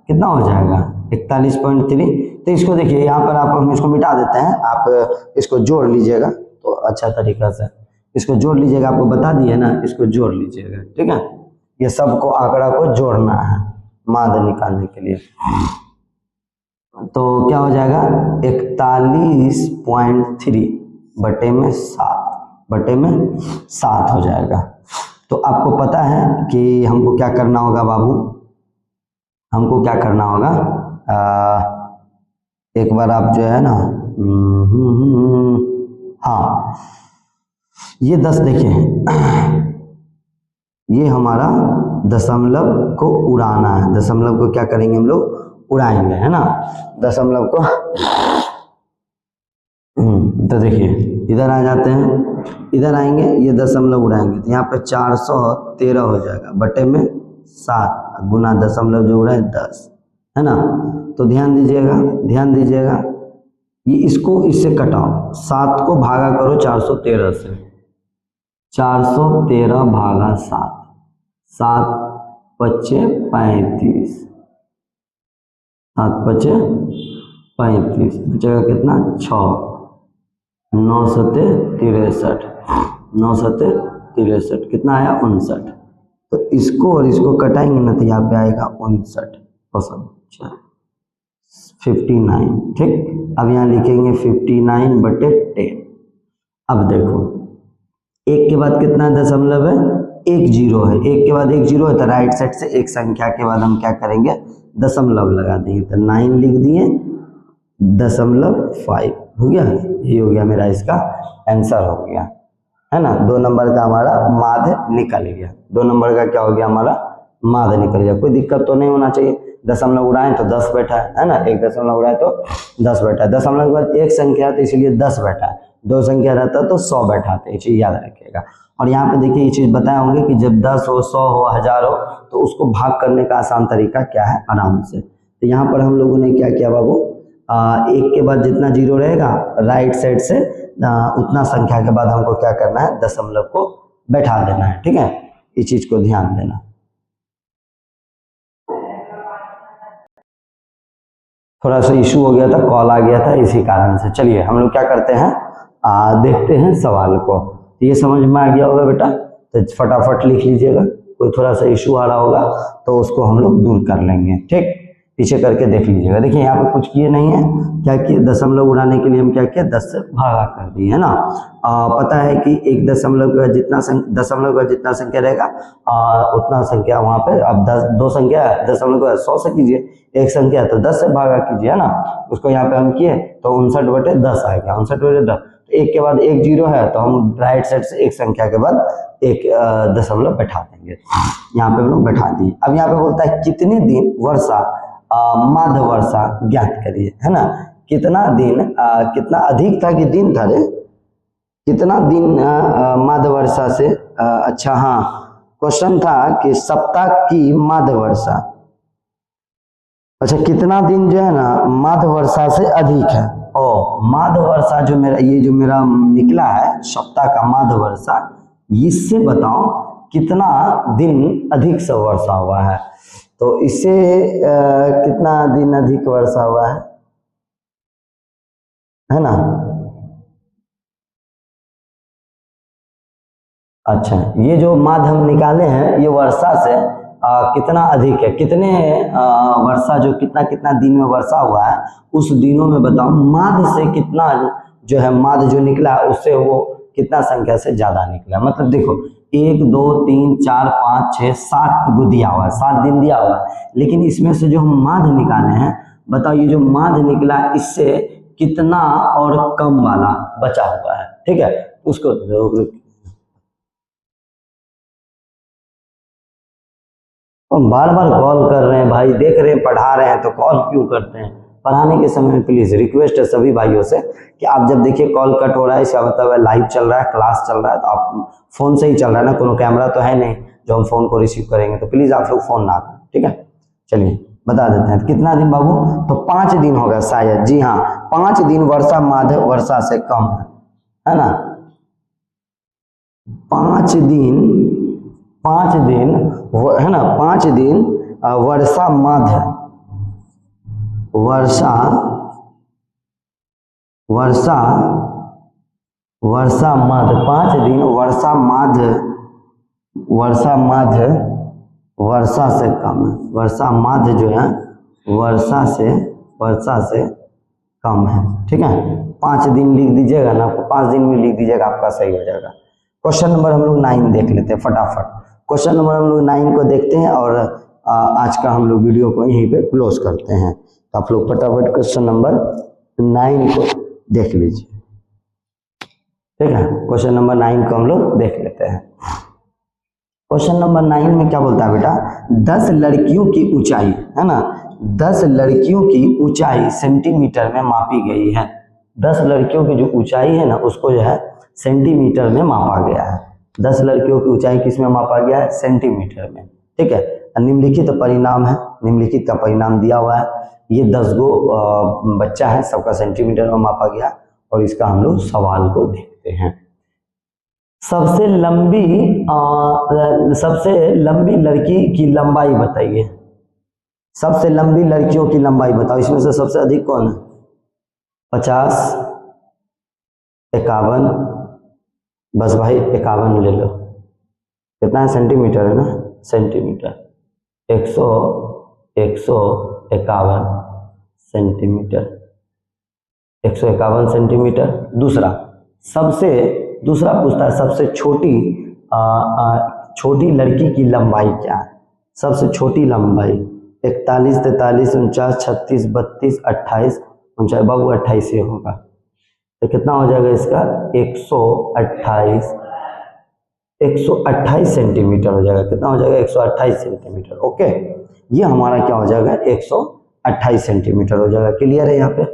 A: कितना हो जाएगा? 41.3। तो इसको देखिए, यहाँ पर हम इसको मिटा देते हैं, आप इसको जोड़ लीजिएगा तो अच्छा तरीका से इसको जोड़ लीजिएगा, आपको बता दिए ना, इसको जोड़ लीजिएगा, ठीक है। ये सबको आंकड़ा को जोड़ना है माध्य निकालने के लिए। तो क्या हो जाएगा? 41.3 बटे में 7 हो जाएगा। तो आपको पता है कि हमको क्या करना होगा बाबू? हमको क्या करना होगा? एक बार आप जो है ना, हाँ, ये 10 देखिए, ये हमारा दशमलव को उड़ाना है। दशमलव को क्या करेंगे हम लोग? उड़ाएंगे, है ना। दशमलव को तो देखिए इधर आ जाते हैं, इधर आएंगे, ये दशमलव उड़ाएंगे तो यहाँ पे 413 हो जाएगा बटे में 7 गुना दशमलव जो उड़ा है 10, है ना। तो ध्यान दीजिएगा, ये इसको इससे कटाओ, 7 को भागा करो 413 से, 413 भागा 7, 7 पच्चे 35, 7 पच्चे 35, बचेगा कितना? 6, 9 सते 63, 9 सते 63, कितना आया? 59। तो इसको और इसको कटाएंगे ना तो यहाँ पे आएगा 59, 59, ठीक। अब यहाँ लिखेंगे 59 बटे 10। अब देखो एक के बाद कितना दशमलव है, एक जीरो है, एक के बाद एक जीरो है, तो राइट साइड से एक संख्या के बाद हम क्या करेंगे, दशमलव लगा देंगे, तो 9 लिख दिए, 0.5 हो गया। ये हो गया मेरा इसका आंसर हो गया, है ना। 2 नंबर का हमारा माध्य निकल गया, 2 नंबर का क्या हो गया हमारा, माध्य निकल गया। कोई दिक्कत तो नहीं होना चाहिए, दशमलव उड़ाएं तो 10 बैठा है ना, एक दशमलव उड़ाए तो 10 बैठा है, दशमलव के बाद एक संख्या तो इसलिए 10 बैठा है, 2 संख्या रहता तो 100 बैठाते, ये चीज याद रखिएगा। और यहाँ पे देखिए ये चीज बताए होंगे कि जब 10 हो, 100 हो, 1000 हो, तो उसको भाग करने का आसान तरीका क्या है, आराम से। तो यहाँ पर हम लोगों ने क्या किया बाबू, एक के बाद जितना जीरो रहेगा राइट साइड से उतना संख्या के बाद हमको क्या करना है, दशमलव को बैठा देना है, ठीक है। इस चीज को ध्यान देना। थोड़ा सा इशू हो गया था, कॉल आ गया था, इसी कारण से। चलिए हम लोग क्या करते हैं, देखते हैं सवाल को। ये समझ में आ गया होगा बेटा, तो फटाफट लिख लीजिएगा। कोई थोड़ा सा इशू आ रहा होगा तो उसको हम लोग दूर कर लेंगे, ठीक। पीछे करके देख लीजिएगा। देखिए यहाँ पे कुछ किए नहीं है, क्या किए, दशमलव उड़ाने के लिए हम क्या किए, 10 से भागा कर दिए, है ना। पता है कि एक दशमलव का जितना दशमलव का जितना संख्या रहेगा उतना संख्या वहाँ पे, अब 2 संख्या है, दशमलव का 100 से कीजिए, एक संख्या तो 10 से भागा कीजिए, है ना। उसको यहाँ पे हम किए तो 59/10 आ गया, 59/10। एक के बाद एक जीरो है तो हम राइट साइड से एक संख्या के बाद एक दशमलव बैठा देंगे, यहाँ पे हम लोग बैठा दिए। अब यहाँ पे बोलता है कितने दिन वर्षा माध्य वर्षा ज्ञात करिए, है ना। कितना दिन कितना अधिक था कि दिन था रे, कितना दिन माध्य वर्षा से अच्छा हाँ, क्वेश्चन था कि सप्ताह की माध्य वर्षा, अच्छा कितना दिन जो है ना माध्य वर्षा से अधिक है। ओ माध्य वर्षा जो मेरा, ये जो मेरा निकला है सप्ताह का माध्य वर्षा, इससे बताओ कितना दिन अधिक से वर्षा हुआ है। तो इससे कितना दिन अधिक वर्षा हुआ है ना। अच्छा ये जो माध्य हम निकाले हैं ये वर्षा से कितना अधिक है, कितने वर्षा जो कितना कितना दिन में वर्षा हुआ है उस दिनों में बताओ, माध्य से कितना जो है, माध्य जो निकला उससे वो कितना संख्या से ज्यादा निकला। मतलब देखो 1 2 3 4 5 6 7 को दिया हुआ है, 7 दिन दिया हुआ है, लेकिन इसमें से जो हम माध्य निकाले हैं, बताओ ये जो माध्य निकला इससे कितना और कम वाला बचा हुआ है, ठीक है। उसको हम बार बार कॉल कर रहे हैं भाई, देख रहे हैं पढ़ा रहे हैं तो कॉल क्यों करते हैं। पढ़ाने के समय में प्लीज रिक्वेस्ट है सभी भाइयों से कि आप जब देखिए कॉल कट हो रहा है इसका मतलब है लाइव चल रहा है, क्लास चल रहा है, तो आप फोन से ही चल रहा है ना, कोनो कैमरा तो है नहीं जो हम फोन को रिसीव करेंगे, तो प्लीज आप लोग फोन ना करें, ठीक है। चलिए बता देते हैं कितना दिन बाबू, तो 5 दिन होगा शायद, जी हाँ 5 दिन वर्षा माध्य वर्षा से कम है ना। 5 दिन है ना, 5 दिन वर्षा माध्य वर्षा माध्य 5 दिन वर्षा माध्य वर्षा से कम है, वर्षा माध्य जो है वर्षा से कम है, ठीक है। 5 दिन लिख दीजिएगा ना, 5 दिन में लिख दीजिएगा, आपका सही हो जाएगा। क्वेश्चन नंबर हम लोग 9 देख लेते हैं फटाफट। क्वेश्चन नंबर हम लोग 9 को देखते हैं और आज का हम लोग वीडियो को यहीं पे क्लोज करते हैं। तो आप लोग फटाफट क्वेश्चन नंबर 9 को देख लीजिए, ठीक है। क्वेश्चन नंबर 9 को हम लोग देख लेते हैं। क्वेश्चन नंबर 9 में क्या बोलता है बेटा, 10 लड़कियों की ऊंचाई, है ना, 10 लड़कियों की ऊंचाई सेंटीमीटर में मापी गई है। 10 लड़कियों की जो ऊंचाई है ना उसको जो है सेंटीमीटर में मापा गया है। 10 लड़कियों की ऊंचाई किस में मापा गया है, सेंटीमीटर में, ठीक है। निम्नलिखित परिणाम है, निम्नलिखित का परिणाम दिया हुआ है, ये 10 गो बच्चा है, सबका सेंटीमीटर में मापा गया और इसका हम लोग सवाल को देखते हैं। सबसे लंबी लड़की की लंबाई बताइए, सबसे लंबी लड़कियों की लंबाई बताओ, इसमें से सबसे अधिक कौन है, 50 51, बस भाई 51 ले लो, कितना है सेंटीमीटर है ना, सेंटीमीटर 151 सेंटीमीटर, 151 सेंटीमीटर। दूसरा सबसे दूसरा पूछता है सबसे छोटी लड़की की लंबाई क्या है। सबसे छोटी लंबाई 41, 43, 49, 36, 32, 28, 49, बाबू 28 ये होगा। तो कितना हो जाएगा इसका 128 सेंटीमीटर हो जाएगा। कितना हो जाएगा 128 सेंटीमीटर। ओके, ये हमारा क्या हो जाएगा 128 सेंटीमीटर हो जाएगा। क्लियर है यहाँ पे।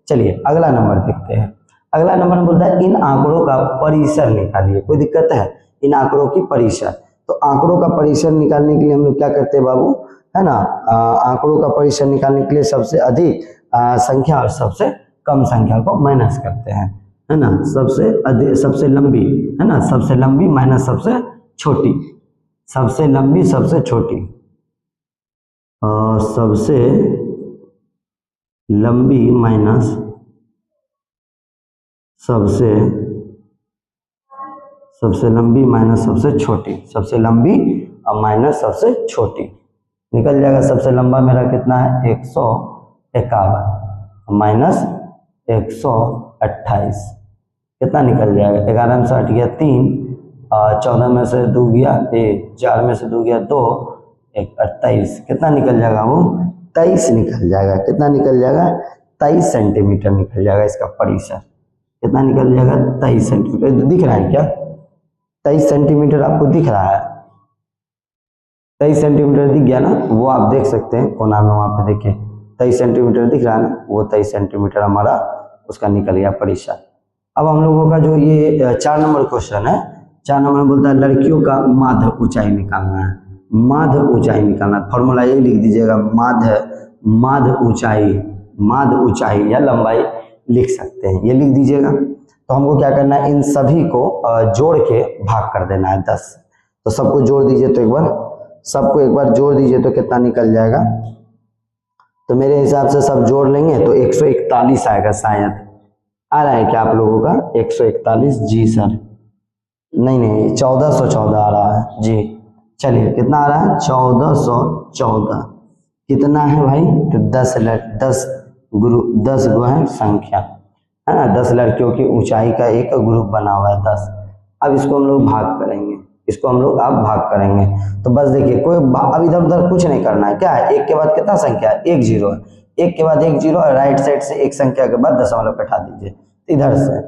A: चलिए अगला नंबर देखते हैं। अगला नंबर में बोलता है इन आंकड़ों का परिसर निकालिए। कोई दिक्कत है? इन आंकड़ों की परिसर। तो आंकड़ों का परिसर निकालने के लिए हम लोग क्या करते हैं बाबू, है ना, आंकड़ों का परिसर निकालने के लिए सबसे अधिक संख्या और सबसे कम संख्या को माइनस करते हैं, है ना। सबसे अधिक, सबसे लंबी, है ना, सबसे लंबी माइनस सबसे छोटी, सबसे लंबी सबसे छोटी, और सबसे लंबी माइनस सबसे लंबी माइनस सबसे छोटी, सबसे लंबी और माइनस सबसे छोटी निकल जाएगा। सबसे लंबा मेरा कितना है 151 माइनस 128 कितना निकल जाएगा 11 में से 8 गया 3, 14 में से 2 गया 1, 4 में से 2 गया 2, 1 28 कितना निकल जाएगा वो 23 निकल जाएगा। कितना निकल जाएगा 23 सेंटीमीटर निकल जाएगा इसका परिसर। कितना निकल जाएगा 23 सेंटीमीटर। दिख रहा है क्या 23 सेंटीमीटर आपको दिख रहा है? 23 सेंटीमीटर दिख गया ना, वो आप देख सकते हैं कोना में वहां पे देखिए 23 सेंटीमीटर दिख रहा है ना, वो 23 सेंटीमीटर हमारा उसका निकल गया परिसर। अब हम लोगों का जो ये 4 नंबर क्वेश्चन है, 4 नंबर में बोलता है लड़कियों का माध्य ऊंचाई निकालना है। माध्य ऊंचाई निकालना, फॉर्मूला यही लिख दीजिएगा, माध्य ऊंचाई या लंबाई लिख सकते हैं, ये लिख दीजिएगा। तो हमको क्या करना है, इन सभी को जोड़ के भाग कर देना है 10। तो सबको जोड़ दीजिए, तो सबको एक बार जोड़ दीजिए तो कितना निकल जाएगा। तो मेरे हिसाब से सब जोड़ लेंगे तो 141 आएगा शायद। आ रहा है क्या आप लोगों का 141? जी सर, नहीं 1414 आ रहा है जी। चलिए कितना आ रहा है 1414। कितना है भाई? तो 10 गो है संख्या, है ना। 10 लड़कियों की ऊंचाई का एक ग्रुप बना हुआ है 10। अब इसको हम लोग भाग करेंगे, इसको हम लोग अब भाग करेंगे। तो बस देखिए कोई अब इधर उधर कुछ नहीं करना है। क्या है, एक के बाद कितना संख्या है 1 0 है, एक के बाद 1 0 और राइट साइड से एक संख्या के बाद दशमलव बैठा दीजिए। इधर से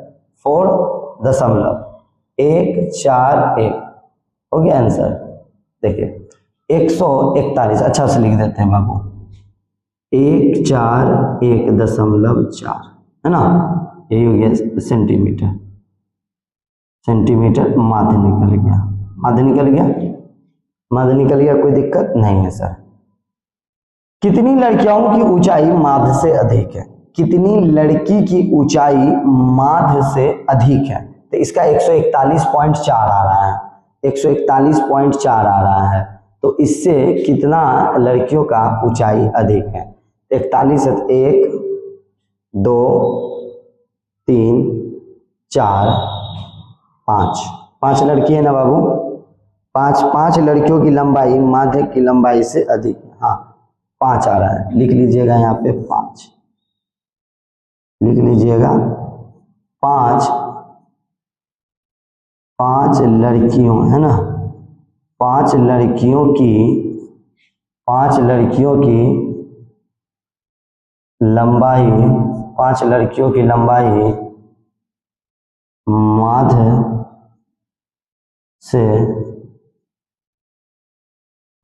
A: 4.141 हो गया आंसर। देखिए 141, अच्छा से लिख देते हैं बाबू, 141.4 है ना, यही हो गया सेंटीमीटर। माध्य निकल गया, कोई दिक्कत नहीं है सर। कितनी लड़कियों की ऊंचाई माध्य से अधिक है? कितनी लड़की की ऊंचाई माध्य से अधिक है? तो इसका 141.4 आ रहा है, 141.4 आ रहा है। तो इससे कितना लड़कियों का ऊंचाई अधिक है? 41 है, 1 2 3 4 5 लड़की है ना बाबू, 5 लड़कियों की लंबाई माध्य की लंबाई से अधिक है। हाँ 5 आ रहा है, लिख लीजिएगा यहाँ पे 5 लिख लीजिएगा। 5 लड़कियों, है ना, 5 लड़कियों की लंबाई, 5 लड़कियों की लंबाई माध्य से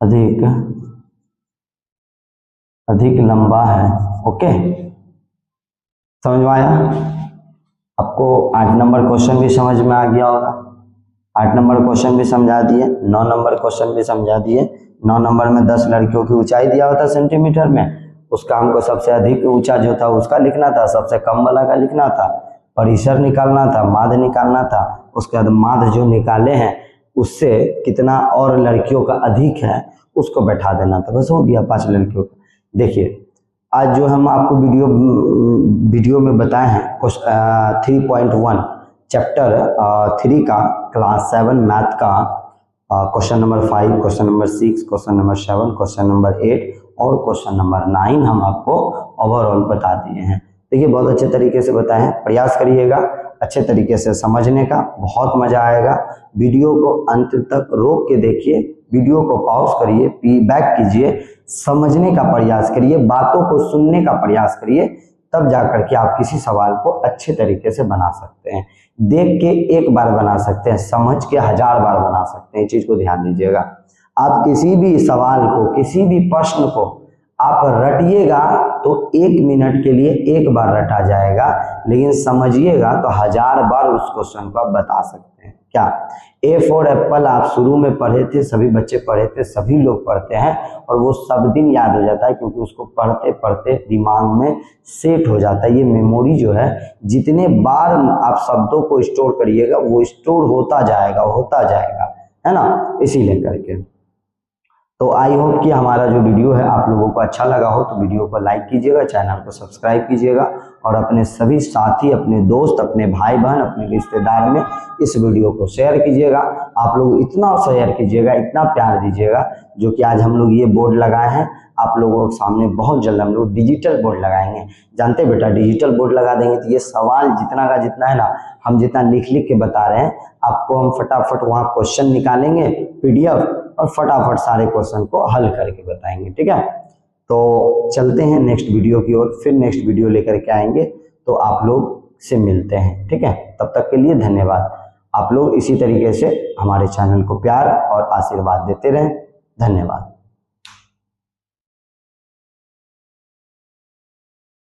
A: अधिक लंबा है। ओके, समझ में आया आपको? 8 नंबर क्वेश्चन भी समझ में आ गया होगा। 8 नंबर क्वेश्चन भी समझा दिए, 9 नंबर क्वेश्चन भी समझा दिए। 9 नंबर में 10 लड़कियों की ऊंचाई दिया होता सेंटीमीटर में, उसका हमको सबसे अधिक ऊंचा जो था उसका लिखना था, सबसे कम वाला का लिखना था, परिसर निकालना था, माध्य निकालना था। उसके बाद माध्य जो निकाले हैं उससे कितना और लड़कियों का अधिक है उसको बैठा देना था, बस हो गया 5 लड़कियों का। देखिए आज जो हम आपको वीडियो में बताए हैं 3.1 चैप्टर 3 का क्लास 7 मैथ का question number 5, question number 6, question number 7, question number 8 और क्वेश्चन नंबर 9 हम आपको ओवरऑल बता दिए हैं। देखिए बहुत अच्छे तरीके से बताए हैं, प्रयास करिएगा अच्छे तरीके से समझने का, बहुत मजा आएगा। वीडियो को अंत तक रोक के देखिए, वीडियो को पॉज करिए, बैक कीजिए, समझने का प्रयास करिए, बातों को सुनने का प्रयास करिए, तब जाकर के आप किसी सवाल को अच्छे तरीके से बना सकते हैं। देख के एक बार बना सकते हैं, समझ के 1000 बार बना सकते हैं। इस चीज को ध्यान दीजिएगा। आप किसी भी सवाल को, किसी भी प्रश्न को आप रटिएगा तो 1 मिनट के लिए एक बार रटा जाएगा, लेकिन समझिएगा तो 1000 बार उस क्वेश्चन को आप बता सकते हैं। क्या ए फॉर एप्पल आप शुरू में पढ़े थे, सभी बच्चे पढ़े थे, सभी लोग पढ़ते हैं और वो सब दिन याद हो जाता है, क्योंकि उसको पढ़ते पढ़ते दिमाग में सेट हो जाता है। ये मेमोरी जो है, जितने बार आप शब्दों को स्टोर करिएगा वो स्टोर होता जाएगा, है ना, इसीलिए करके। तो आई होप कि हमारा जो वीडियो है आप लोगों को अच्छा लगा हो, तो वीडियो को लाइक कीजिएगा, चैनल को सब्सक्राइब कीजिएगा और अपने सभी साथी, अपने दोस्त, अपने भाई बहन, अपने रिश्तेदार में इस वीडियो को शेयर कीजिएगा। आप लोग इतना शेयर कीजिएगा, इतना प्यार दीजिएगा, जो कि आज हम लोग ये बोर्ड लगाए हैं आप लोगों के सामने। बहुत जल्द हम लोग डिजिटल बोर्ड लगाएंगे। जानते बेटा, डिजिटल बोर्ड लगा देंगे तो ये सवाल जितना का जितना है ना, हम जितना लिख के बता रहे हैं आपको, हम फटाफट वहाँ क्वेश्चन निकालेंगे PDF और फटाफट सारे क्वेश्चन को हल करके बताएंगे। ठीक है, तो चलते हैं नेक्स्ट वीडियो की ओर। फिर नेक्स्ट वीडियो लेकर के आएंगे, तो आप लोग से मिलते हैं। ठीक है, तब तक के लिए धन्यवाद। आप लोग इसी तरीके से हमारे चैनल को प्यार और आशीर्वाद देते रहें। धन्यवाद।